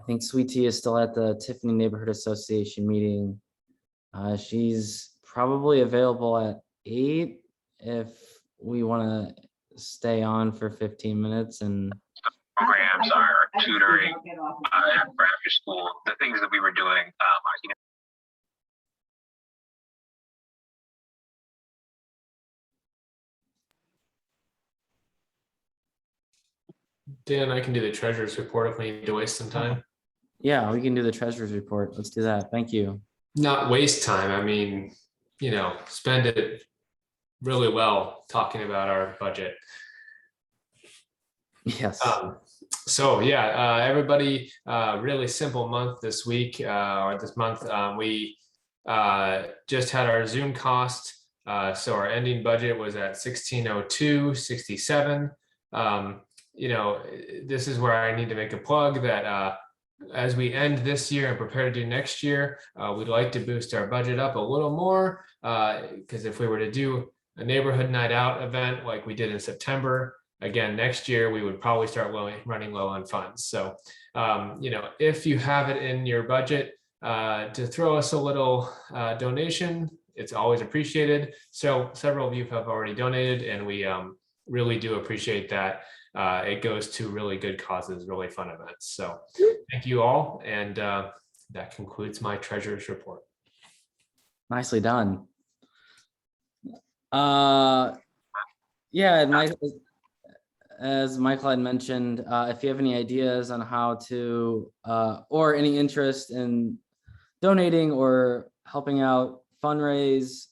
think Sweet Tea is still at the Tiffany Neighborhood Association meeting. She's probably available at 8 if we want to stay on for 15 minutes and programs, our tutoring, after school, the things that we were doing. Dan, I can do the treasurer's report if we need to waste some time. yeah, we can do the treasurer's report. Let's do that. Thank you. Not waste time. I mean, spend it really well talking about our budget. Yes. So yeah, everybody, really simple month this week, or this month. We just had our Zoom cost. So our ending budget was at 1602.67. This is where I need to make a plug that as we end this year and prepare to do next year, we'd like to boost our budget up a little more, because if we were to do a neighborhood night out event like we did in September, again, next year, we would probably start running low on funds. So, if you have it in your budget to throw us a little donation, it's always appreciated. So several of you have already donated, and we really do appreciate that. It goes to really good causes, really fun events. So thank you all. And that concludes my treasurer's report. Nicely done. Yeah, and as Michael had mentioned, if you have any ideas on how to, or any interest in donating or helping out fundraise,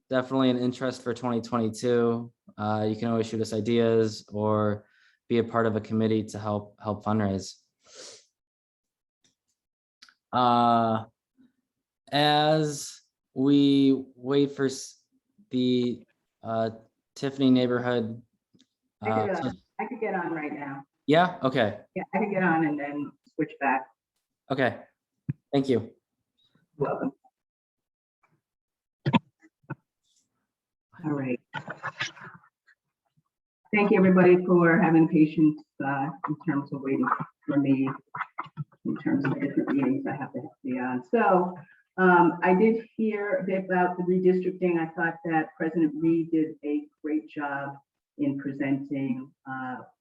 definitely an interest for 2022. You can always shoot us ideas or be a part of a committee to help fundraise. As we wait for the Tiffany neighborhood. I could get on right now. Yeah, okay. Yeah, I could get on and then switch back. Okay, thank you. Welcome. All right. Thank you, everybody, for having patience in terms of waiting for me, in terms of different meetings I have to be on. So I did hear a bit about the redistricting. I thought that President Reed did a great job in presenting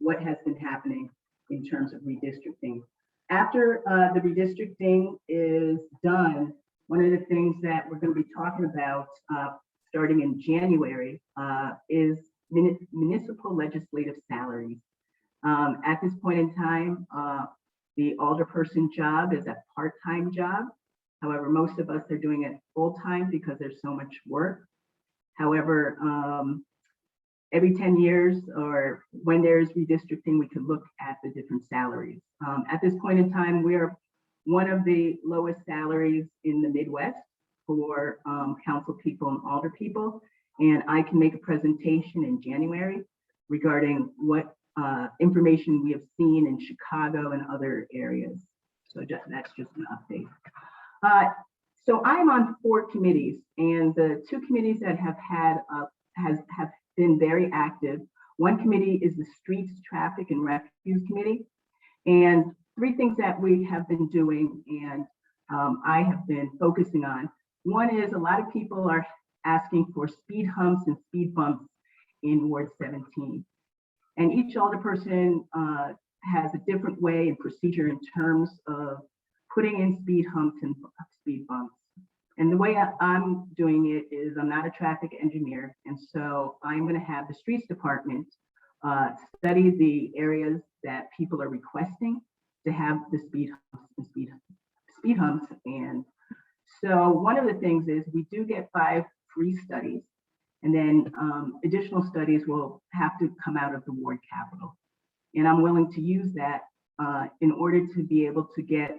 what has been happening in terms of redistricting. After the redistricting is done, one of the things that we're going to be talking about starting in January is municipal legislative salaries. At this point in time, the alderperson job is a part-time job. However, most of us are doing it full-time because there's so much work. However, every 10 years or when there's redistricting, we can look at the different salaries. At this point in time, we are one of the lowest salaries in the Midwest for council people and alder people. And I can make a presentation in January regarding what information we have seen in Chicago and other areas. So that's just an update. So I'm on 4 committees, and the 2 committees that have had have been very active. One committee is the Streets, Traffic, and Refuse Committee. And three things that we have been doing and I have been focusing on. One is a lot of people are asking for speed humps and speed bumps in Ward 17. And each alderperson has a different way and procedure in terms of putting in speed humps and speed bumps. And the way I'm doing it is I'm not a traffic engineer. And so I'm going to have the streets department study the areas that people are requesting to have the speed humps and speed humps. And so one of the things is we do get 5 free studies, and then additional studies will have to come out of the ward capital. And I'm willing to use that in order to be able to get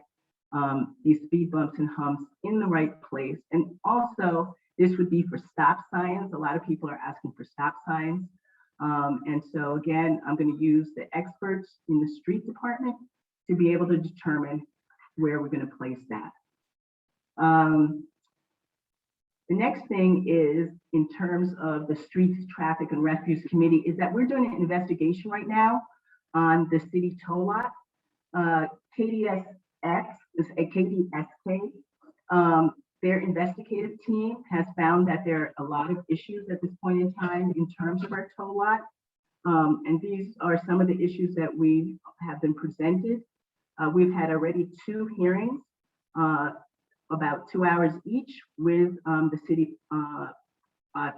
these speed bumps and humps in the right place. And also this would be for stop signs. A lot of people are asking for stop signs. And so again, I'm going to use the experts in the street department to be able to determine where we're going to place that. The next thing is in terms of the Streets, Traffic, and Refuse Committee is that we're doing an investigation right now on the city toll lot. KDSK, their investigative team has found that there are a lot of issues at this point in time in terms of our toll lot. And these are some of the issues that we have been presented. We've had already 2 hearings, about 2 hours each with the city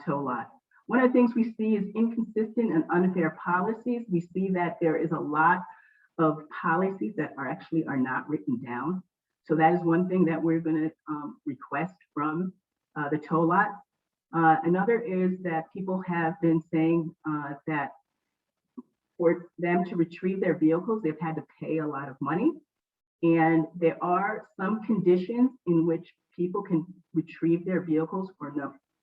toll lot. One of the things we see is inconsistent and unfair policies. We see that there is a lot of policies that are not written down. So that is one thing that we're going to request from the toll lot. Another is that people have been saying that for them to retrieve their vehicles, they've had to pay a lot of money. And there are some conditions in which people can retrieve their vehicles for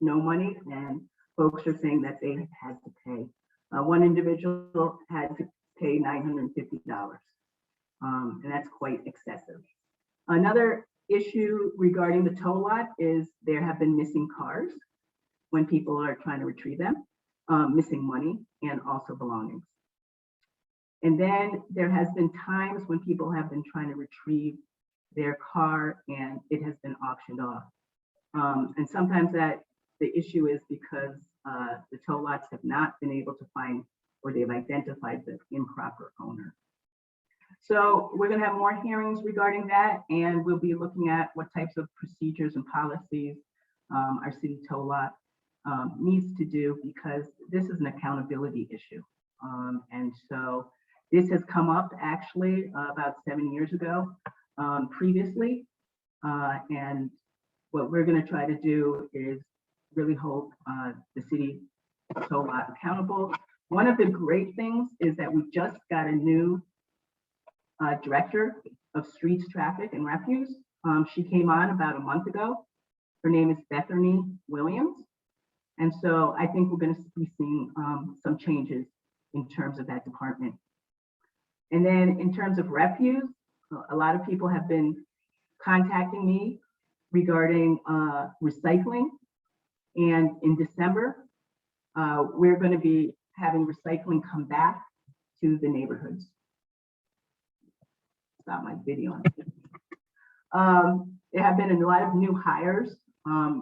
no money, and folks are saying that they had to pay. One individual had to pay $950, and that's quite excessive. Another issue regarding the toll lot is there have been missing cars when people are trying to retrieve them, missing money, and also belongings. And then there has been times when people have been trying to retrieve their car and it has been auctioned off. And sometimes that the issue is because the toll lots have not been able to find, or they've identified the improper owner. So we're going to have more hearings regarding that, and we'll be looking at what types of procedures and policies our city toll lot needs to do, because this is an accountability issue. And so this has come up actually about 7 years ago previously. And what we're going to try to do is really hold the city toll lot accountable. One of the great things is that we just got a new director of streets, traffic, and refuse. She came on about a month ago. Her name is Bethany Williams. And so I think we're going to be seeing some changes in terms of that department. And then in terms of refuse, a lot of people have been contacting me regarding recycling. And in December, we're going to be having recycling come back to the neighborhoods. Stop my video. There have been a lot of new hires.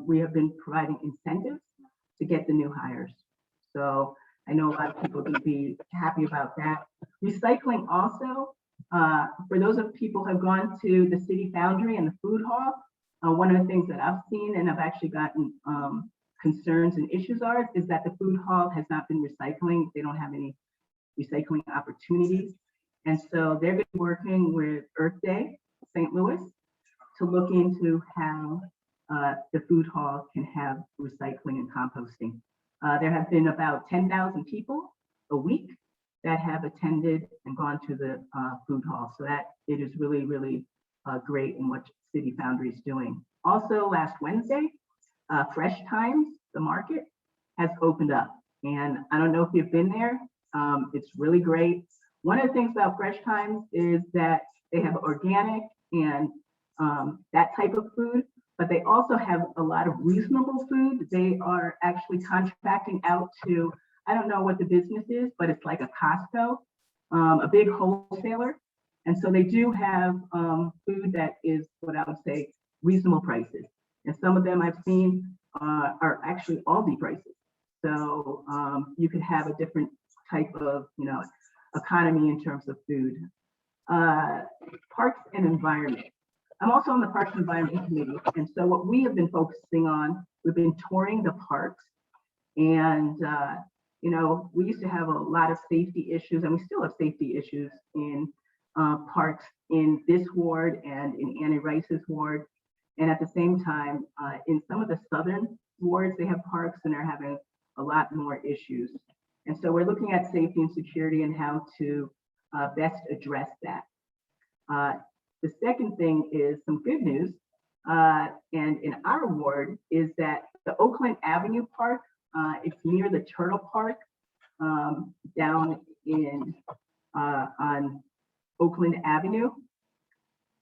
We have been providing incentives to get the new hires. So I know a lot of people are going to be happy about that. Recycling also, for those of people who have gone to the City Foundry and the food hall, one of the things that I've seen and I've actually gotten concerns and issues are is that the food hall has not been recycling. They don't have any recycling opportunities. And so they're going to be working with Earth Day, St. Louis, to look into how the food hall can have recycling and composting. There have been about 10,000 people a week that have attended and gone to the food hall. So that it is really, really great in what City Foundry is doing. Also, last Wednesday, Fresh Times, the market, has opened up. And I don't know if you've been there. It's really great. One of the things about Fresh Times is that they have organic and that type of food, but they also have a lot of reasonable food. They are actually contracting out to I don't know what the business is, but it's like a Costco, a big wholesaler. And so they do have food that is what I would say reasonable prices. And some of them I've seen are actually Aldi prices. So you could have a different type of, economy in terms of food. Parks and environment. I'm also on the Parks and Environment Committee. And so what we have been focusing on, we've been touring the parks. And, we used to have a lot of safety issues, and we still have safety issues in parks in this ward and in Annie Rice's ward. And at the same time, in some of the southern wards, they have parks and they're having a lot more issues. And so we're looking at safety and security and how to best address that. The second thing is some good news. And in our ward is that the Oakland Avenue Park, it's near the Turtle Park down in on Oakland Avenue.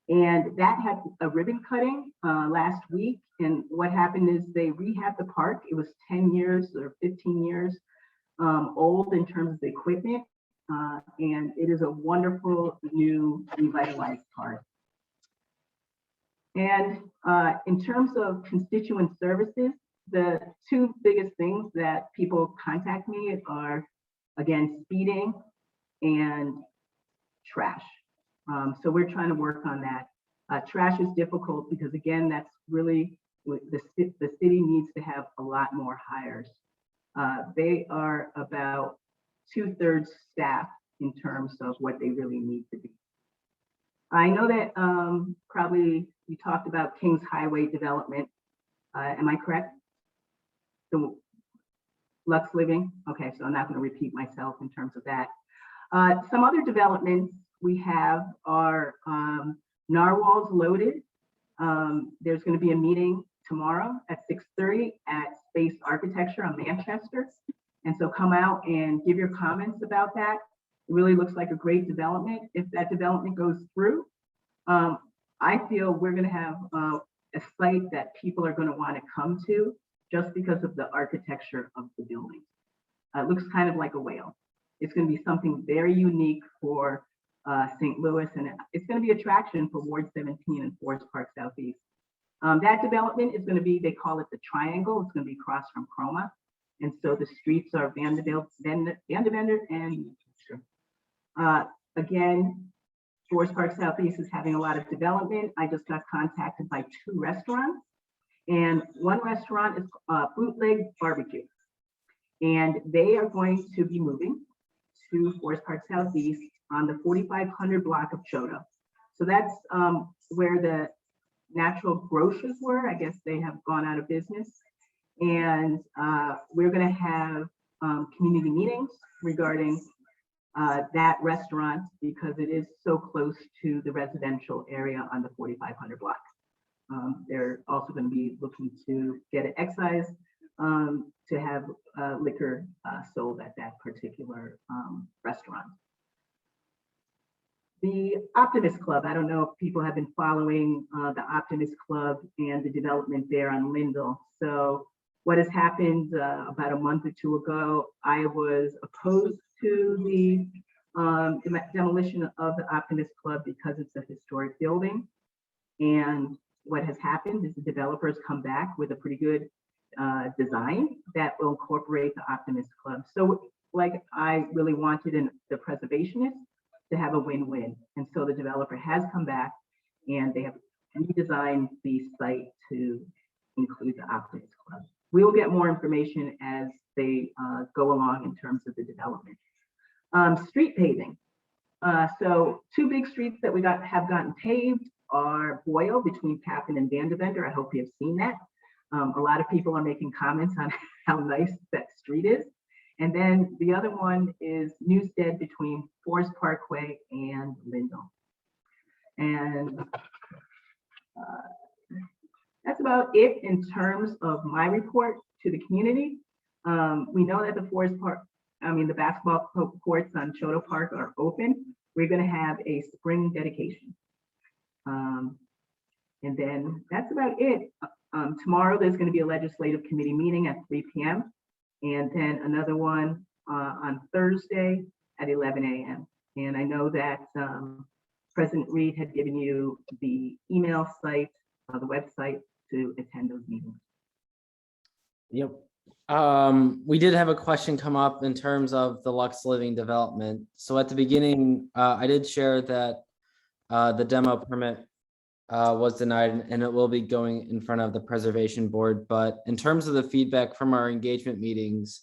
And that had a ribbon cutting last week. And what happened is they rehabbed the park. It was 10 years or 15 years old in terms of the equipment. And it is a wonderful new revitalized park. And in terms of constituent services, the two biggest things that people contact me are, again, speeding and trash. So we're trying to work on that. Trash is difficult because, again, that's really, the city needs to have a lot more hires. They are about 2/3 staff in terms of what they really need to be. I know that probably you talked about Kings Highway development. Am I correct? The Lux Living? Okay, so I'm not going to repeat myself in terms of that. Some other developments we have are Narwhal's Loaded. There's going to be a meeting tomorrow at 6:30 at Space Architecture on Manchester. And so come out and give your comments about that. It really looks like a great development. If that development goes through, I feel we're going to have a site that people are going to want to come to just because of the architecture of the building. It looks kind of like a whale. It's going to be something very unique for St. Louis, and it's going to be attraction for Ward 17 and Forest Park Southeast. That development is going to be, they call it the Triangle. It's going to be across from Chroma. And so the streets are Vandevender and again, Forest Park Southeast is having a lot of development. I just got contacted by 2 restaurants, and one restaurant is Bootleg Barbecue. And they are going to be moving to Forest Park Southeast on the 4500 block of Choto. So that's where the natural grocers were. I guess they have gone out of business. And we're going to have community meetings regarding that restaurant because it is so close to the residential area on the 4500 block. They're also going to be looking to get an excise to have liquor sold at that particular restaurant. The Optimist Club, I don't know if people have been following the Optimist Club and the development there on Lindell. So what has happened about a month or 2 ago, I was opposed to the demolition of the Optimist Club because it's a historic building. And what has happened is the developers come back with a pretty good design that will incorporate the Optimist Club. So like I really wanted in the preservationists to have a win-win. And so the developer has come back and they have redesigned the site to include the Optimist Club. We will get more information as they go along in terms of the development. Street paving. So 2 big streets that we have gotten paved are Boyle between Tappan and Vandevender. I hope you have seen that. A lot of people are making comments on how nice that street is. And then the other one is Newstead between Forest Parkway and Lindell. And that's about it in terms of my report to the community. We know that the basketball courts on Choto Park are open. We're going to have a spring dedication. And then that's about it. Tomorrow there's going to be a legislative committee meeting at 3 p.m. And then another one on Thursday at 11 a.m. And I know that President Reed had given you the email site, the website to attend those meetings. Yep. We did have a question come up in terms of the Lux Living development. So at the beginning, I did share that the demo permit was denied and it will be going in front of the preservation board. But in terms of the feedback from our engagement meetings,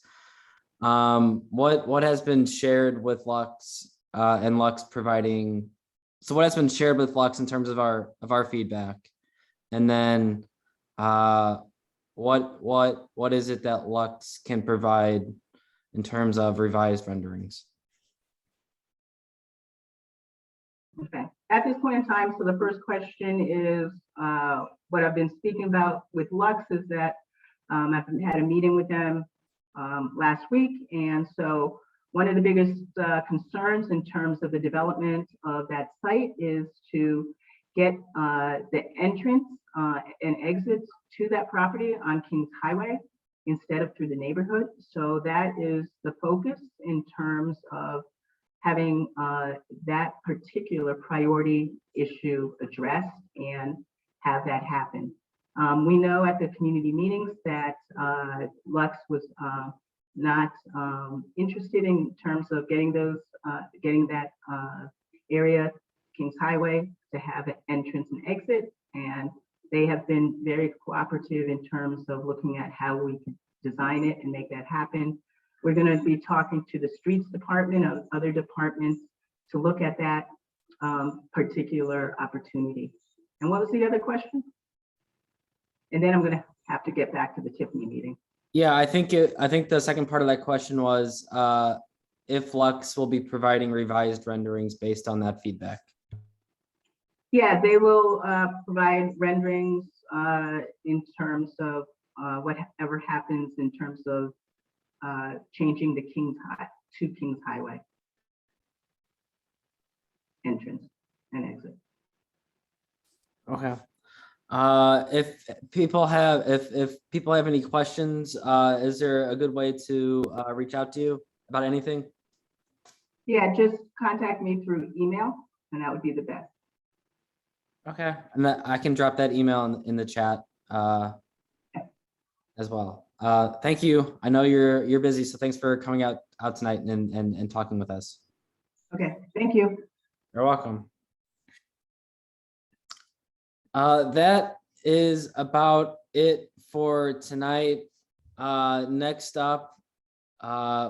what has been shared with Lux and Lux providing, so what has been shared with Lux in terms of our feedback? And then what is it that Lux can provide in terms of revised renderings? Okay, at this point in time, so the first question is what I've been speaking about with Lux is that I've had a meeting with them last week. And so one of the biggest concerns in terms of the development of that site is to get the entrance and exits to that property on Kings Highway instead of through the neighborhood. So that is the focus in terms of having that particular priority issue addressed and have that happen. We know at the community meetings that Lux was not interested in terms of getting that area, Kings Highway, to have an entrance and exit. And they have been very cooperative in terms of looking at how we can design it and make that happen. We're going to be talking to the streets department and other departments to look at that particular opportunity. And what was the other question? And then I'm going to have to get back to the Tiffany meeting. Yeah, I think the second part of that question was if Lux will be providing revised renderings based on that feedback. Yeah, they will provide renderings in terms of whatever happens in terms of changing the Kings Highway entrance and exit. Okay. If people have any questions, is there a good way to reach out to you about anything? Yeah, just contact me through email and that would be the best. Okay, and I can drop that email in the chat as well. Thank you. I know you're busy, so thanks for coming out tonight and talking with us. Okay, thank you. You're welcome. That is about it for tonight. Next up,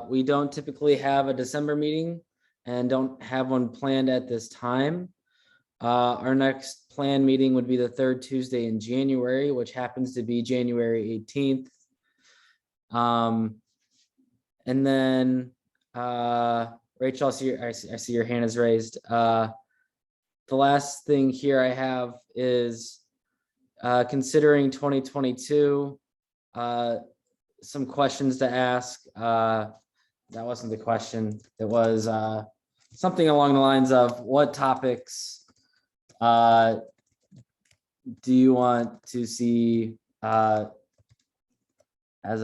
we don't typically have a December meeting and don't have one planned at this time. Our next planned meeting would be the third Tuesday in January, which happens to be January 18th. And then Rachel, I see your hand is raised. The last thing here I have is considering 2022, some questions to ask. That wasn't the question. It was something along the lines of what topics do you want to see as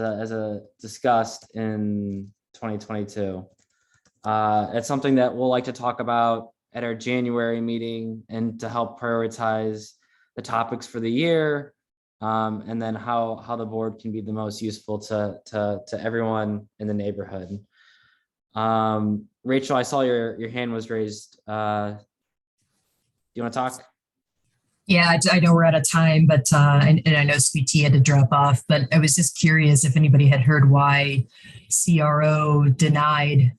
a discussed in 2022? It's something that we'll like to talk about at our January meeting and to help prioritize the topics for the year, and then how the board can be the most useful to everyone in the neighborhood. Rachel, I saw your hand was raised. Do you want to talk? Yeah, I know we're out of time, but and I know Sweet Tea had to drop off, but I was just curious if anybody had heard why CRO denied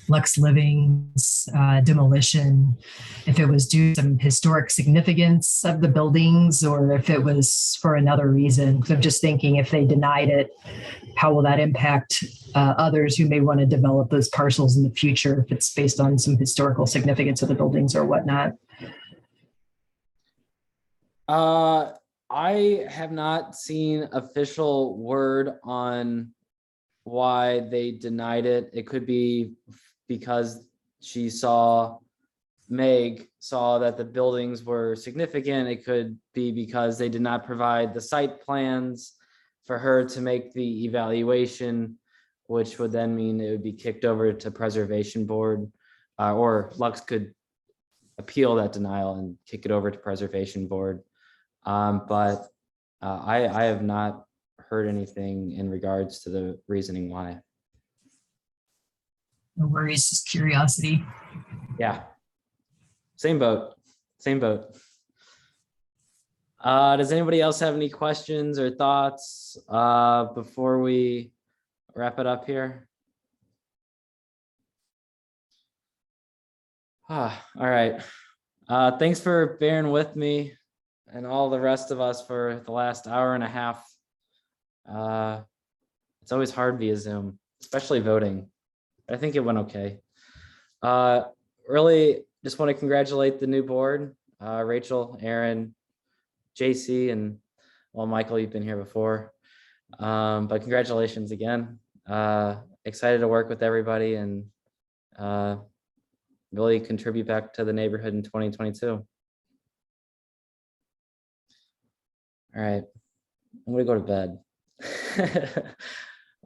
Lux Living's demolition, if it was due to some historic significance of the buildings or if it was for another reason. Because I'm just thinking if they denied it, how will that impact others who may want to develop those parcels in the future if it's based on some historical significance of the buildings or whatnot? I have not seen official word on why they denied it. It could be because Meg saw that the buildings were significant. It could be because they did not provide the site plans for her to make the evaluation, which would then mean it would be kicked over to Preservation Board, or Lux could appeal that denial and kick it over to Preservation Board. But I have not heard anything in regards to the reasoning why. No worries, just curiosity. Yeah. Same boat, same boat. Does anybody else have any questions or thoughts before we wrap it up here? All right. Thanks for bearing with me and all the rest of us for the last hour and a half. It's always hard via Zoom, especially voting. I think it went okay. Really just want to congratulate the new board, Rachel, Aaron, JC, and well, Michael, you've been here before. But congratulations again. Excited to work with everybody and really contribute back to the neighborhood in 2022. All right, I'm gonna go to bed.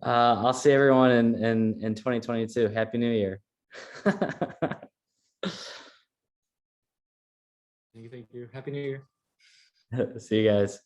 I'll see everyone in 2022. Happy New Year. Thank you. Happy New Year. See you guys.